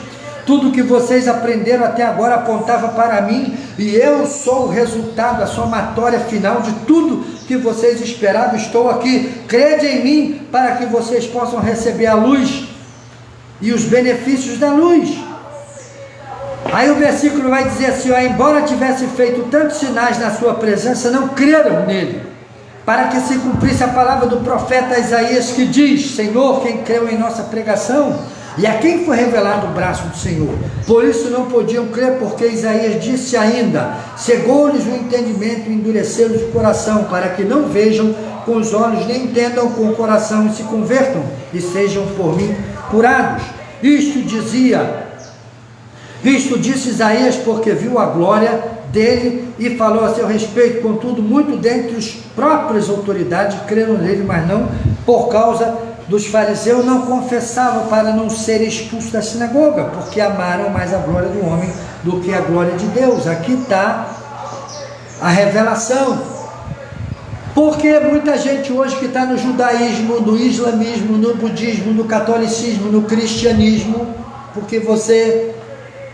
Tudo que vocês aprenderam até agora apontava para mim, e eu sou o resultado, a somatória final de tudo que vocês esperavam. Estou aqui, crede em mim, para que vocês possam receber a luz e os benefícios da luz. Aí o versículo vai dizer assim, ó, embora tivesse feito tantos sinais na sua presença, não creram nele, para que se cumprisse a palavra do profeta Isaías, que diz, Senhor, quem creu em nossa pregação, e a quem foi revelado o braço do Senhor. Por isso não podiam crer, porque Isaías disse ainda, cegou-lhes o entendimento e endureceu-lhes o coração, para que não vejam com os olhos, nem entendam com o coração, e se convertam, e sejam por mim curados. Isto disse Isaías, porque viu a glória dele e falou a seu respeito. Contudo, muito dentre as próprias autoridades creram nele, mas não por causa dos fariseus, não confessavam, para não ser expulsos da sinagoga, porque amaram mais a glória do homem do que a glória de Deus. Aqui está a revelação. Porque muita gente hoje que está no judaísmo, no islamismo, no budismo, no catolicismo, no cristianismo, porque você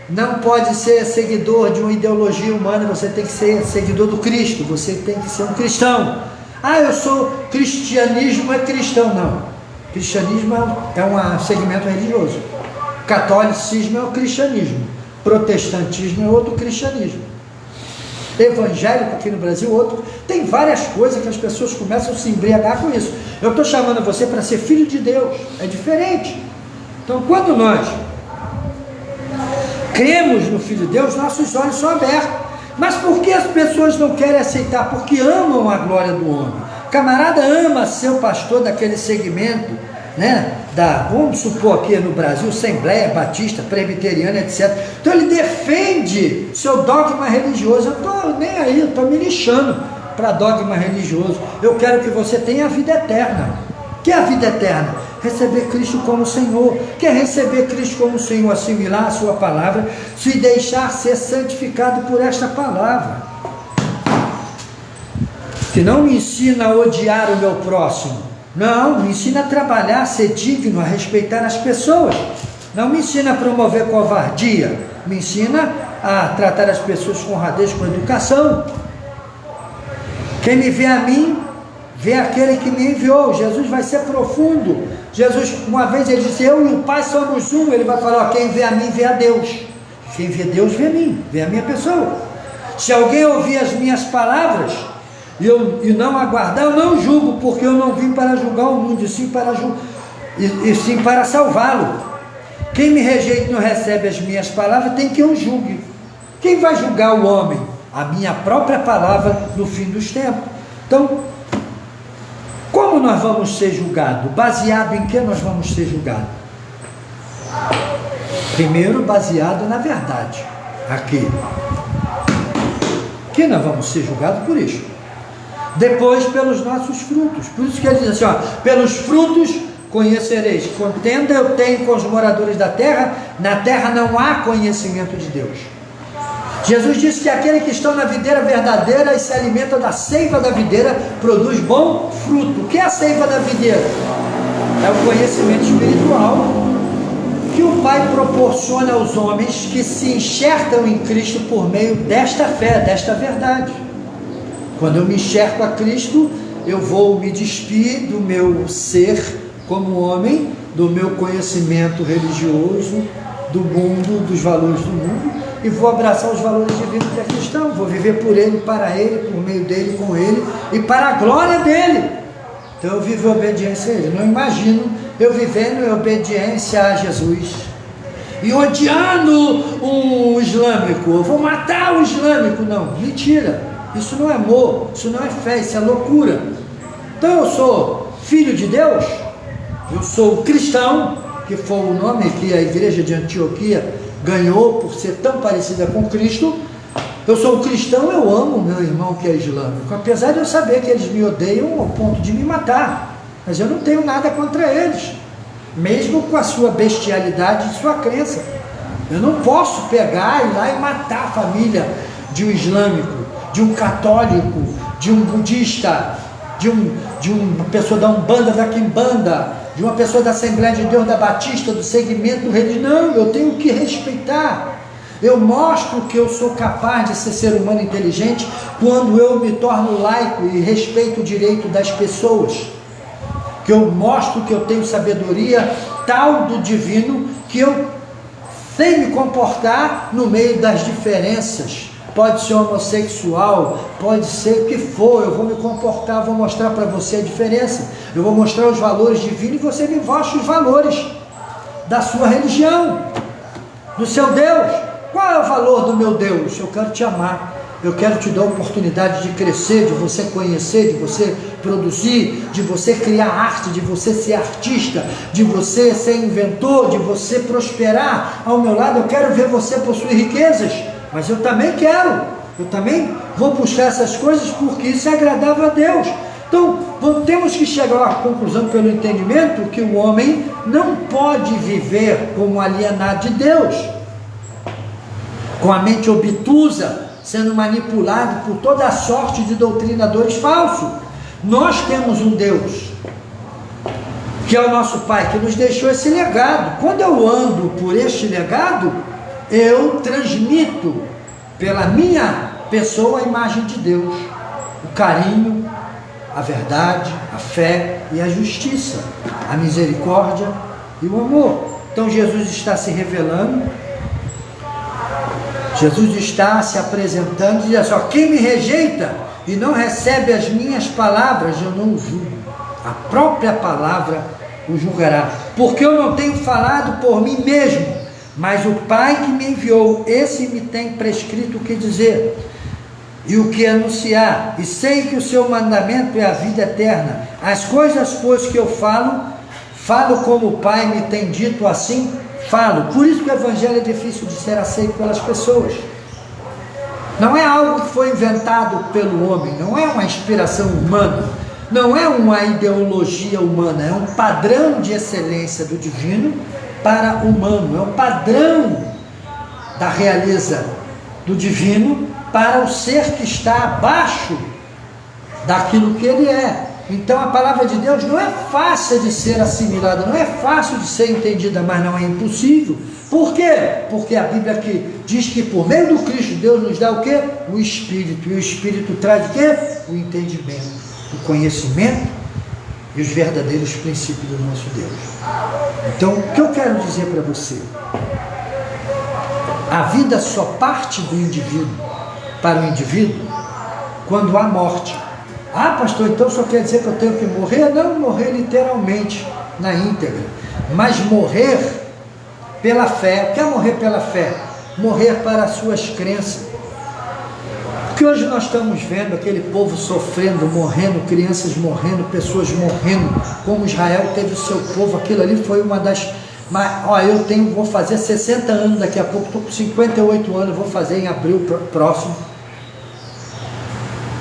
não pode ser seguidor de uma ideologia humana, você tem que ser seguidor do Cristo, você tem que ser um cristão. Ah, eu sou cristianismo, é cristão. Não, cristianismo é um segmento religioso, catolicismo é o cristianismo, protestantismo é outro cristianismo, evangélico aqui no Brasil outro. Tem várias coisas que as pessoas começam a se embriagar com isso. Eu estou chamando você para ser filho de Deus, é diferente. Então quando nós cremos no Filho de Deus, nossos olhos são abertos. Mas por que as pessoas não querem aceitar? Porque amam a glória do homem. O camarada ama ser o pastor daquele segmento, né? Vamos supor aqui no Brasil, Assembleia Batista, Presbiteriana, etc. Então ele defende seu dogma religioso. Eu estou nem aí, eu estou me lixando para dogma religioso. Eu quero que você tenha a vida eterna. O que é a vida eterna? Receber Cristo como Senhor. Quer receber Cristo como Senhor, assimilar a sua palavra, se deixar ser santificado por esta palavra, que não me ensina a odiar o meu próximo, não, me ensina a trabalhar, a ser digno, a respeitar as pessoas, não me ensina a promover covardia, me ensina a tratar as pessoas com honradez, com educação. Quem me vê a mim, vê aquele que me enviou. Jesus vai ser profundo. Jesus, uma vez ele disse, eu e o Pai somos um. Ele vai falar, ó, quem vê a mim, vê a Deus. Quem vê Deus, vê a mim, vê a minha pessoa. Se alguém ouvir as minhas palavras e não aguardar, eu não julgo, porque eu não vim para julgar o mundo, e sim para salvá-lo. Quem me rejeita e não recebe as minhas palavras, tem que eu julgue. Quem vai julgar o homem? A minha própria palavra no fim dos tempos. Então, como nós vamos ser julgados? Baseado em que nós vamos ser julgados? Primeiro, baseado na verdade. Aqui. Que nós vamos ser julgados por isso. Depois, pelos nossos frutos. Por isso que ele diz assim, ó, pelos frutos conhecereis. Contenda eu tenho com os moradores da terra, na terra não há conhecimento de Deus. Jesus disse que aquele que está na videira verdadeira e se alimenta da seiva da videira, produz bom fruto. O que é a seiva da videira? É o conhecimento espiritual que o Pai proporciona aos homens que se enxertam em Cristo por meio desta fé, desta verdade. Quando eu me enxergo a Cristo, eu vou me despir do meu ser como homem, do meu conhecimento religioso, do mundo, dos valores do mundo, e vou abraçar os valores divinos que é cristão. Vou viver por Ele, para Ele, por meio dEle, com Ele, e para a glória dEle. Então eu vivo em obediência a Ele. Não imagino eu vivendo em obediência a Jesus e odiando o islâmico. Eu vou matar o islâmico. Não, mentira. Isso não é amor, isso não é fé, isso é loucura. Então eu sou filho de Deus, eu sou cristão, que foi o nome que a igreja de Antioquia ganhou por ser tão parecida com Cristo. Eu sou um cristão, eu amo meu irmão que é islâmico, apesar de eu saber que eles me odeiam ao ponto de me matar, mas eu não tenho nada contra eles, mesmo com a sua bestialidade e sua crença. Eu não posso pegar e ir lá e matar a família de um islâmico, de um católico, de um budista, de uma pessoa da Umbanda, da Quimbanda, de uma pessoa da Assembleia de Deus, da Batista, do segmento religioso. Não, eu tenho que respeitar. Eu mostro que eu sou capaz de ser humano inteligente quando eu me torno laico e respeito o direito das pessoas. Que eu mostro que eu tenho sabedoria tal do divino que eu Sei me comportar no meio das diferenças. Pode ser homossexual, pode ser o que for, eu vou me comportar, vou mostrar para você a diferença. Eu vou mostrar os valores divinos e você me mostra os valores da sua religião, do seu Deus. Qual é o valor do meu Deus? Eu quero te amar. Eu quero te dar a oportunidade de crescer, de você conhecer, de você produzir, de você criar arte, de você ser artista, de você ser inventor, de você prosperar. Ao meu lado, eu quero ver você possuir riquezas, mas eu também quero. Eu também vou buscar essas coisas porque isso é agradável a Deus. Então, temos que chegar à conclusão pelo entendimento que o homem não pode viver como alienado de Deus, com a mente obtusa, sendo manipulado por toda a sorte de doutrinadores falsos. Nós temos um Deus, que é o nosso Pai, que nos deixou esse legado. Quando eu ando por este legado, eu transmito pela minha pessoa a imagem de Deus, o carinho, a verdade, a fé e a justiça, a misericórdia e o amor. Então Jesus está se revelando, Jesus está se apresentando e diz assim: quem me rejeita e não recebe as minhas palavras, eu não o julgo. A própria palavra o julgará, porque eu não tenho falado por mim mesmo, mas o Pai que me enviou, esse me tem prescrito o que dizer e o que anunciar, e sei que o seu mandamento é a vida eterna. As coisas, pois, que eu falo como o Pai me tem dito, assim falo. Por isso que o Evangelho é difícil de ser aceito pelas pessoas. Não é algo que foi inventado pelo homem, não é uma inspiração humana, não é uma ideologia humana, é um padrão de excelência do divino para o humano, é um padrão da realeza do divino para o ser que está abaixo daquilo que ele é. Então a palavra de Deus não é fácil de ser assimilada, não é fácil de ser entendida, mas não é impossível. Por quê? Porque a Bíblia aqui diz que por meio do Cristo Deus nos dá o quê? O Espírito, e o Espírito traz o quê? O entendimento, o conhecimento e os verdadeiros princípios do nosso Deus. Então o que eu quero dizer para você? A vida só parte do indivíduo para o indivíduo quando há morte. Ah, pastor, então só quer dizer que eu tenho que morrer? Não morrer literalmente, na íntegra, mas morrer pela fé. O que é morrer pela fé? Morrer para as suas crenças. Porque hoje nós estamos vendo aquele povo sofrendo, morrendo, crianças morrendo, pessoas morrendo, como Israel teve o seu povo. Aquilo ali foi uma das... vou fazer 60 anos daqui a pouco, estou com 58 anos, vou fazer em abril próximo.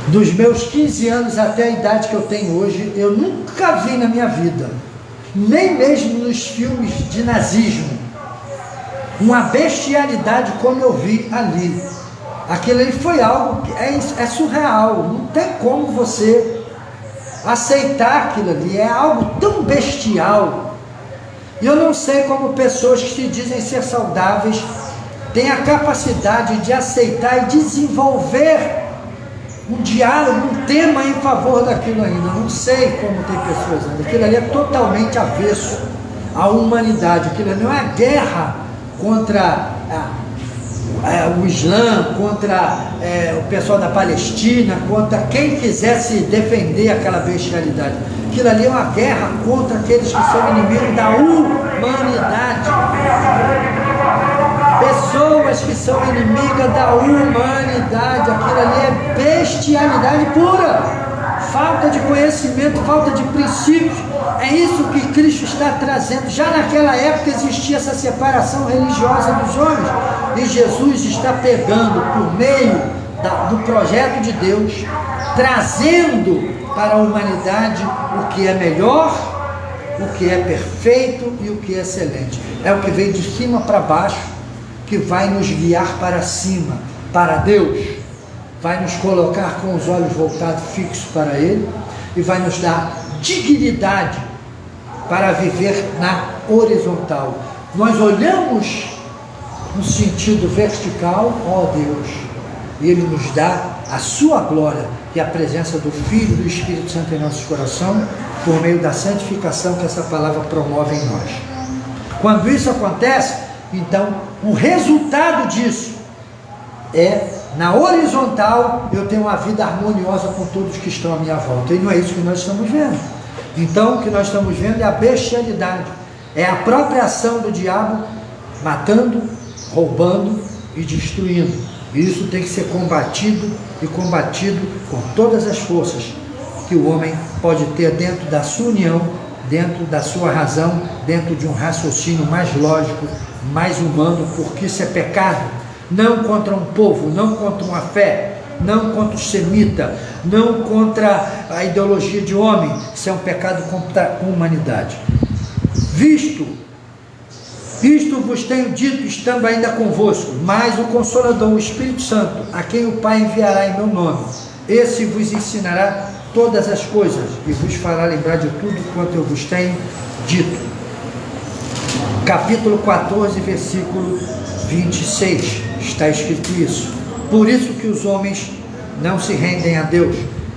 Dos meus 15 anos até a idade que eu tenho hoje, eu nunca vi na minha vida, nem mesmo nos filmes de nazismo, uma bestialidade como eu vi ali. Aquilo ali foi algo que é surreal, não tem como você aceitar aquilo ali, é algo tão bestial. E eu não sei como pessoas que se dizem ser saudáveis têm a capacidade de aceitar e desenvolver um diálogo, um tema em favor daquilo ainda. Não sei como tem pessoas ainda. Aquilo ali é totalmente avesso à humanidade. Aquilo ali não é guerra contra o Islã, contra o pessoal da Palestina, contra quem quisesse defender aquela bestialidade. Aquilo ali é uma guerra contra aqueles que são inimigos da humanidade. Pessoas que são inimigas da humanidade. Aquilo ali é bestialidade pura, falta de conhecimento, falta de princípios. É isso que Cristo está trazendo. Já naquela época existia essa separação religiosa dos homens, e Jesus está pegando por meio do projeto de Deus, trazendo para a humanidade o que é melhor, o que é perfeito e o que é excelente. É o que vem de cima para baixo, que vai nos guiar para cima, para Deus, vai nos colocar com os olhos voltados fixos para Ele, e vai nos dar dignidade para viver na horizontal. Nós olhamos no sentido vertical, ó Deus, e Ele nos dá a sua glória e a presença do Filho e do Espírito Santo em nossos corações, por meio da santificação que essa palavra promove em nós. Quando isso acontece, Então, o resultado disso é, na horizontal, eu tenho uma vida harmoniosa com todos que estão à minha volta. E não é isso que nós estamos vendo. Então, o que nós estamos vendo é a bestialidade. É a própria ação do diabo matando, roubando e destruindo. E isso tem que ser combatido e combatido com todas as forças que o homem pode ter dentro da sua união, dentro da sua razão, dentro de um raciocínio mais lógico, mais humano, porque isso é pecado. Não contra um povo, não contra uma fé, não contra o semita, não contra a ideologia de homem. Isso é um pecado contra a humanidade. Isto vos tenho dito, estando ainda convosco, mas o Consolador, o Espírito Santo, a quem o Pai enviará em meu nome, esse vos ensinará todas as coisas e vos fará lembrar de tudo quanto eu vos tenho dito. Capítulo 14, versículo 26, está escrito isso. Por isso que os homens não se rendem a Deus,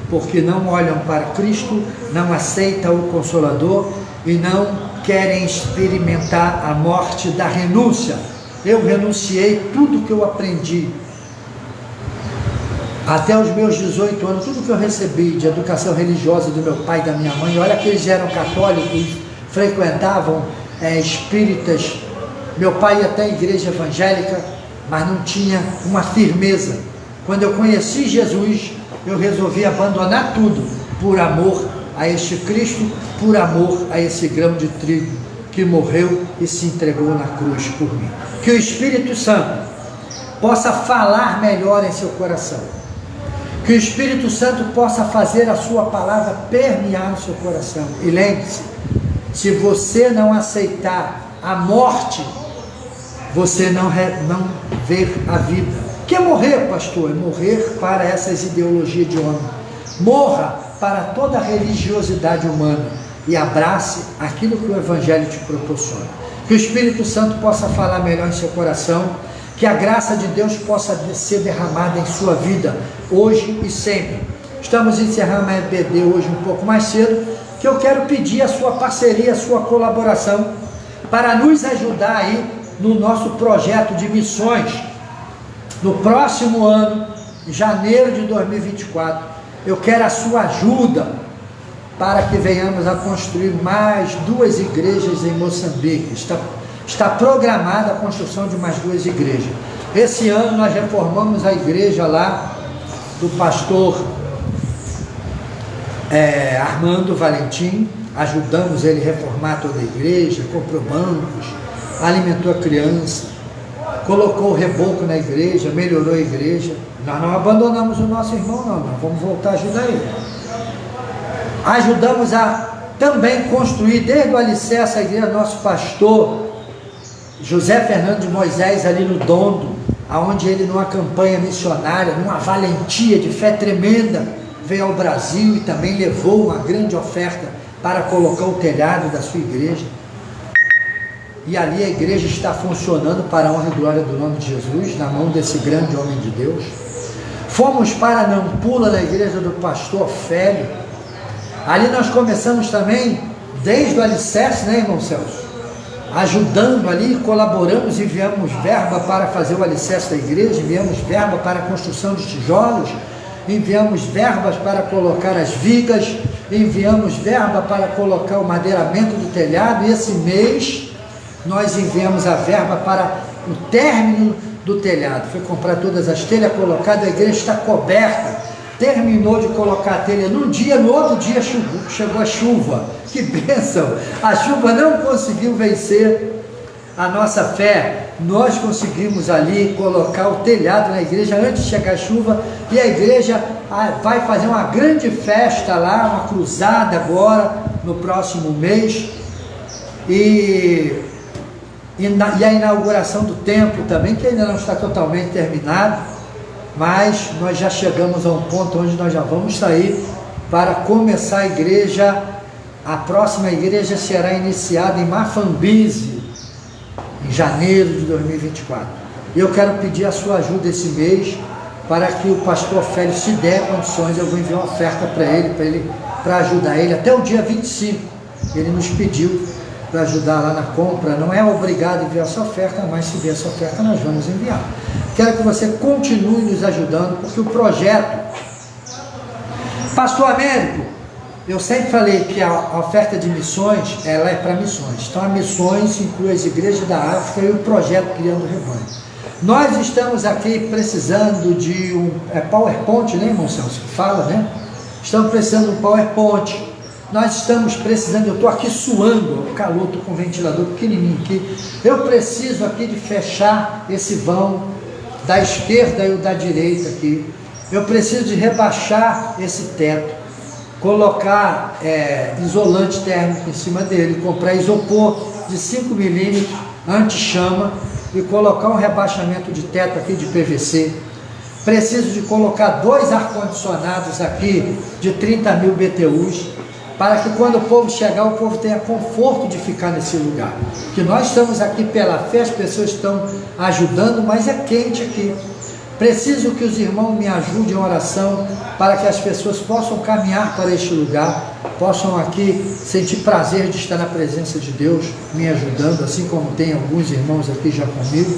porque não olham para Cristo, não aceitam o Consolador e não querem experimentar a morte da renúncia. Eu renunciei tudo que eu aprendi até os meus 18 anos, tudo que eu recebi de educação religiosa do meu pai e da minha mãe. Olha que eles eram católicos, frequentavam espíritas. Meu pai ia até a igreja evangélica, mas não tinha uma firmeza. Quando eu conheci Jesus, eu resolvi abandonar tudo por amor a este Cristo, por amor a esse grão de trigo que morreu e se entregou na cruz por mim. Que o Espírito Santo possa falar melhor em seu coração. Que o Espírito Santo possa fazer a sua palavra permear no seu coração. E lembre-se, se você não aceitar a morte, você não vê a vida. O que é morrer, pastor? É morrer para essas ideologias de homem. Morra para toda a religiosidade humana e abrace aquilo que o Evangelho te proporciona. Que o Espírito Santo possa falar melhor em seu coração, que a graça de Deus possa ser derramada em sua vida, hoje e sempre. Estamos encerrando a EBD hoje um pouco mais cedo, que eu quero pedir a sua parceria, a sua colaboração, para nos ajudar aí no nosso projeto de missões. No próximo ano, janeiro de 2024, eu quero a sua ajuda para que venhamos a construir mais 2 igrejas em Moçambique. Está programada a construção de mais 2 igrejas. Esse ano nós reformamos a igreja lá do pastor Armando Valentim, ajudamos ele a reformar toda a igreja, comprou bancos, alimentou a criança, colocou o reboco na igreja, melhorou a igreja. Nós não abandonamos o nosso irmão, não, nós vamos voltar a ajudar ele. Ajudamos a também construir desde o alicerce a igreja, nosso pastor José Fernando de Moisés, ali no Dondo, aonde ele, numa campanha missionária, numa valentia de fé tremenda, veio ao Brasil e também levou uma grande oferta para colocar o telhado da sua igreja. E ali a igreja está funcionando para a honra e glória do nome de Jesus, na mão desse grande homem de Deus. Fomos para Nampula, na igreja do pastor Félio. Ali nós começamos também, desde o alicerce, né, irmão Celso? Ajudando ali, colaboramos, enviamos verba para fazer o alicerce da igreja, enviamos verba para a construção de tijolos, enviamos verbas para colocar as vigas, enviamos verba para colocar o madeiramento do telhado, e esse mês nós enviamos a verba para o término do telhado. Foi comprar todas as telhas, colocada, a igreja está coberta. Terminou de colocar a telha num dia, no outro dia chegou a chuva. Que bênção! A chuva não conseguiu vencer a nossa fé. Nós conseguimos ali colocar o telhado na igreja antes de chegar a chuva, e a igreja vai fazer uma grande festa lá, uma cruzada agora, no próximo mês, e a inauguração do templo também, que ainda não está totalmente terminado, mas nós já chegamos a um ponto onde nós já vamos sair para começar a igreja. A próxima igreja será iniciada em Mafambize, em janeiro de 2024. E eu quero pedir a sua ajuda esse mês, para que o pastor Félix, se der condições, eu vou enviar uma oferta para ele, para ajudar ele até o dia 25. Ele nos pediu para ajudar lá na compra. Não é obrigado a enviar sua oferta, mas se vier sua oferta, nós vamos enviar. Quero que você continue nos ajudando, porque o projeto... Pastor Américo, eu sempre falei que a oferta de missões, ela é para missões. Então, a missões inclui as igrejas da África e o projeto Criando Rebanho. Nós estamos aqui precisando de um PowerPoint, né, irmão Celso? Que fala, né? Estamos precisando de um PowerPoint. Nós estamos precisando, eu estou aqui suando, o calor, estou com um ventilador pequenininho aqui. Eu preciso aqui de fechar esse vão da esquerda e o da direita aqui. Eu preciso de rebaixar esse teto, colocar isolante térmico em cima dele, comprar isopor de 5 milímetros, anti-chama, e colocar um rebaixamento de teto aqui de PVC. Preciso de colocar 2 ar-condicionados aqui de 30 mil BTUs, para que quando o povo chegar, o povo tenha conforto de ficar nesse lugar. Que nós estamos aqui pela fé, as pessoas estão ajudando, mas é quente aqui. Preciso que os irmãos me ajudem em oração, para que as pessoas possam caminhar para este lugar, possam aqui sentir prazer de estar na presença de Deus, me ajudando, assim como tem alguns irmãos aqui já comigo.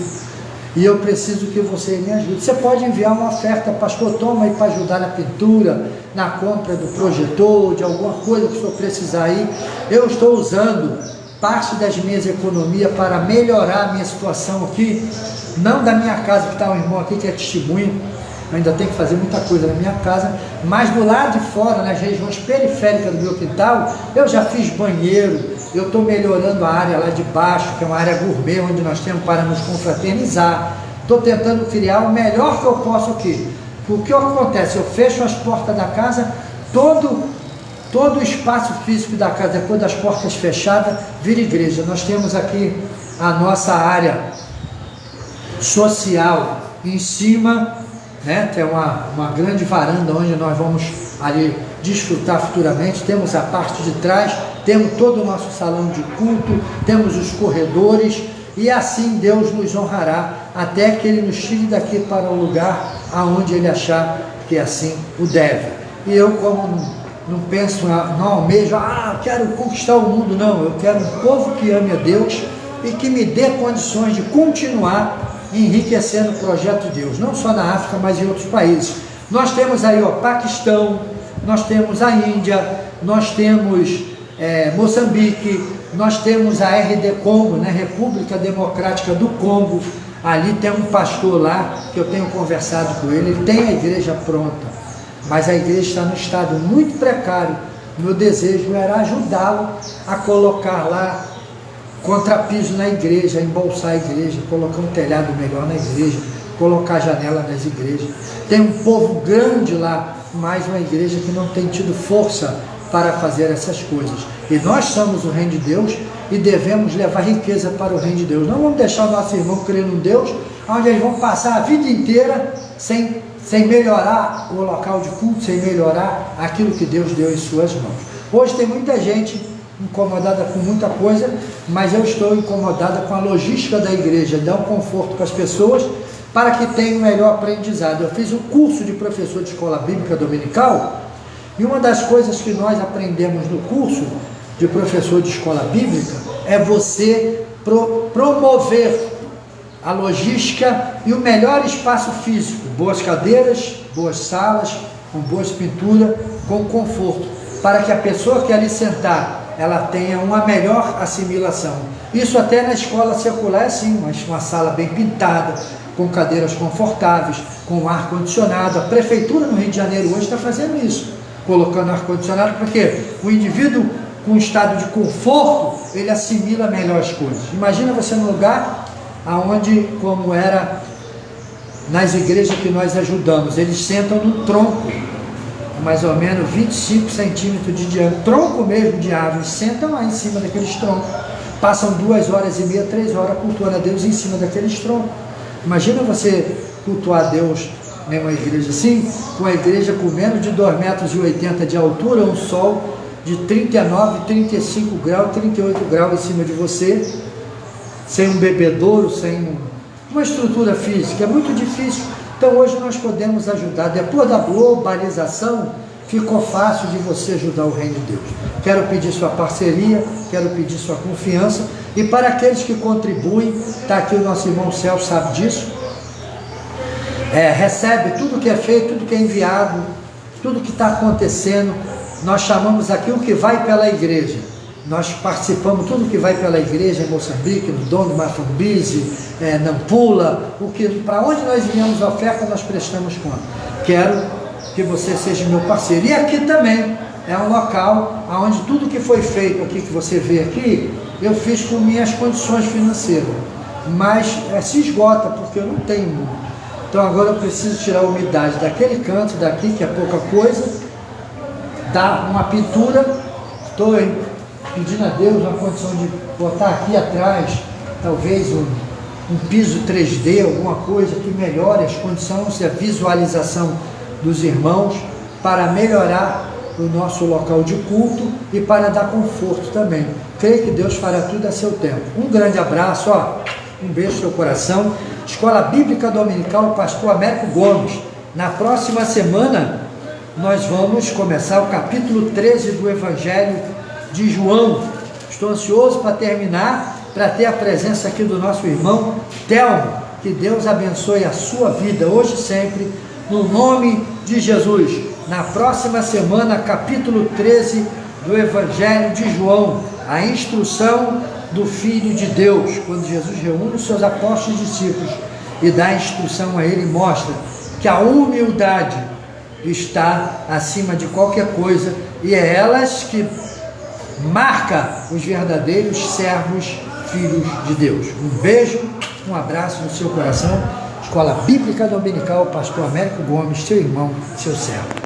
E eu preciso que você me ajude. Você pode enviar uma oferta, pastor, toma aí para ajudar na pintura, na compra do projetor, de alguma coisa que o senhor precisar aí. Eu estou usando parte das minhas economias para melhorar a minha situação aqui, não da minha casa, que está um irmão aqui que é testemunha, ainda tem que fazer muita coisa na minha casa, mas do lado de fora, nas regiões periféricas do meu quintal, eu já fiz banheiro, eu estou melhorando a área lá de baixo, que é uma área gourmet, onde nós temos para nos confraternizar. Estou tentando criar o melhor que eu posso aqui. O que acontece? Eu fecho as portas da casa, todo o espaço físico da casa, depois das portas fechadas, vira igreja. Nós temos aqui a nossa área social em cima, né? Tem uma grande varanda onde nós vamos ali desfrutar futuramente. Temos a parte de trás, temos todo o nosso salão de culto, temos os corredores, e assim Deus nos honrará até que Ele nos tire daqui para o lugar aonde Ele achar que assim o deve. E eu, como não penso, não almejo, quero conquistar o mundo, não. Eu quero um povo que ame a Deus e que me dê condições de continuar enriquecendo o projeto de Deus, não só na África, mas em outros países. Nós temos aí o Paquistão, nós temos a Índia, nós temos Moçambique, nós temos a RD Congo, né, República Democrática do Congo. Ali tem um pastor lá, que eu tenho conversado com ele, ele tem a igreja pronta, mas a igreja está num estado muito precário. Meu desejo era ajudá-lo a colocar lá contrapiso na igreja, embolsar a igreja, colocar um telhado melhor na igreja, colocar a janela nas igrejas. Tem um povo grande lá, mas uma igreja que não tem tido força para fazer essas coisas. E nós somos o reino de Deus e devemos levar riqueza para o reino de Deus. Não vamos deixar o nosso irmão crer num Deus onde eles vão passar a vida inteira sem melhorar o local de culto, sem melhorar aquilo que Deus deu em suas mãos. Hoje tem muita gente incomodada com muita coisa, mas eu estou incomodada com a logística da igreja, dar um conforto para as pessoas, para que tenham um melhor aprendizado. Eu fiz um curso de professor de escola bíblica dominical, e uma das coisas que nós aprendemos no curso de professor de escola bíblica é você promover a logística e o melhor espaço físico, boas cadeiras, boas salas, com boas pinturas, com conforto, para que a pessoa que ali sentar, ela tenha uma melhor assimilação. Isso até na escola secular é assim, mas uma sala bem pintada, com cadeiras confortáveis, com ar-condicionado. A prefeitura no Rio de Janeiro hoje está fazendo isso, colocando ar-condicionado, porque o indivíduo com estado de conforto, ele assimila melhor as coisas. Imagina você num lugar onde, como era nas igrejas que nós ajudamos, eles sentam no tronco, mais ou menos 25 centímetros de diâmetro, tronco mesmo de árvore, sentam lá em cima daqueles troncos, passam 2 horas e meia, 3 horas cultuando a Deus em cima daqueles troncos. Imagina você cultuar a Deus em uma igreja assim, com a igreja com menos de 2,80 metros de altura, um sol de 39, 35 graus, 38 graus em cima de você, sem um bebedouro, sem uma estrutura física. É muito difícil. Então hoje nós podemos ajudar. Depois da globalização, ficou fácil de você ajudar o reino de Deus. Quero pedir sua parceria, quero pedir sua confiança, e para aqueles que contribuem, está aqui o nosso irmão Celso, sabe disso, recebe tudo que é feito, tudo que é enviado, tudo que está acontecendo. Nós chamamos aqui o que vai pela igreja. Nós participamos tudo que vai pela igreja em Moçambique, no Dondo, Mafambize, Nampula, para onde nós enviamos a oferta, nós prestamos conta. Quero que você seja meu parceiro. E aqui também é um local onde tudo que foi feito aqui, que você vê aqui, eu fiz com minhas condições financeiras, mas se esgota, porque eu não tenho muito. Então agora eu preciso tirar a umidade daquele canto daqui, que é pouca coisa, dar uma pintura. Estou pedindo a Deus uma condição de botar aqui atrás, talvez um piso 3D, alguma coisa que melhore as condições e a visualização dos irmãos, para melhorar o nosso local de culto e para dar conforto também. Creio que Deus fará tudo a seu tempo. Um grande abraço, um beijo no seu coração. Escola Bíblica Dominical, Pastor Américo Gomes. Na próxima semana, nós vamos começar o capítulo 13 do Evangelho de João. Estou ansioso para terminar, para ter a presença aqui do nosso irmão Telmo. Que Deus abençoe a sua vida, hoje e sempre, no nome de Jesus. Na próxima semana, capítulo 13 do Evangelho de João, a instrução do Filho de Deus, quando Jesus reúne os seus apóstolos e discípulos e dá a instrução a ele, mostra que a humildade está acima de qualquer coisa, e é elas que marca os verdadeiros servos, filhos de Deus. Um beijo, um abraço no seu coração. Escola Bíblica Dominical, Pastor Américo Gomes, seu irmão, seu servo.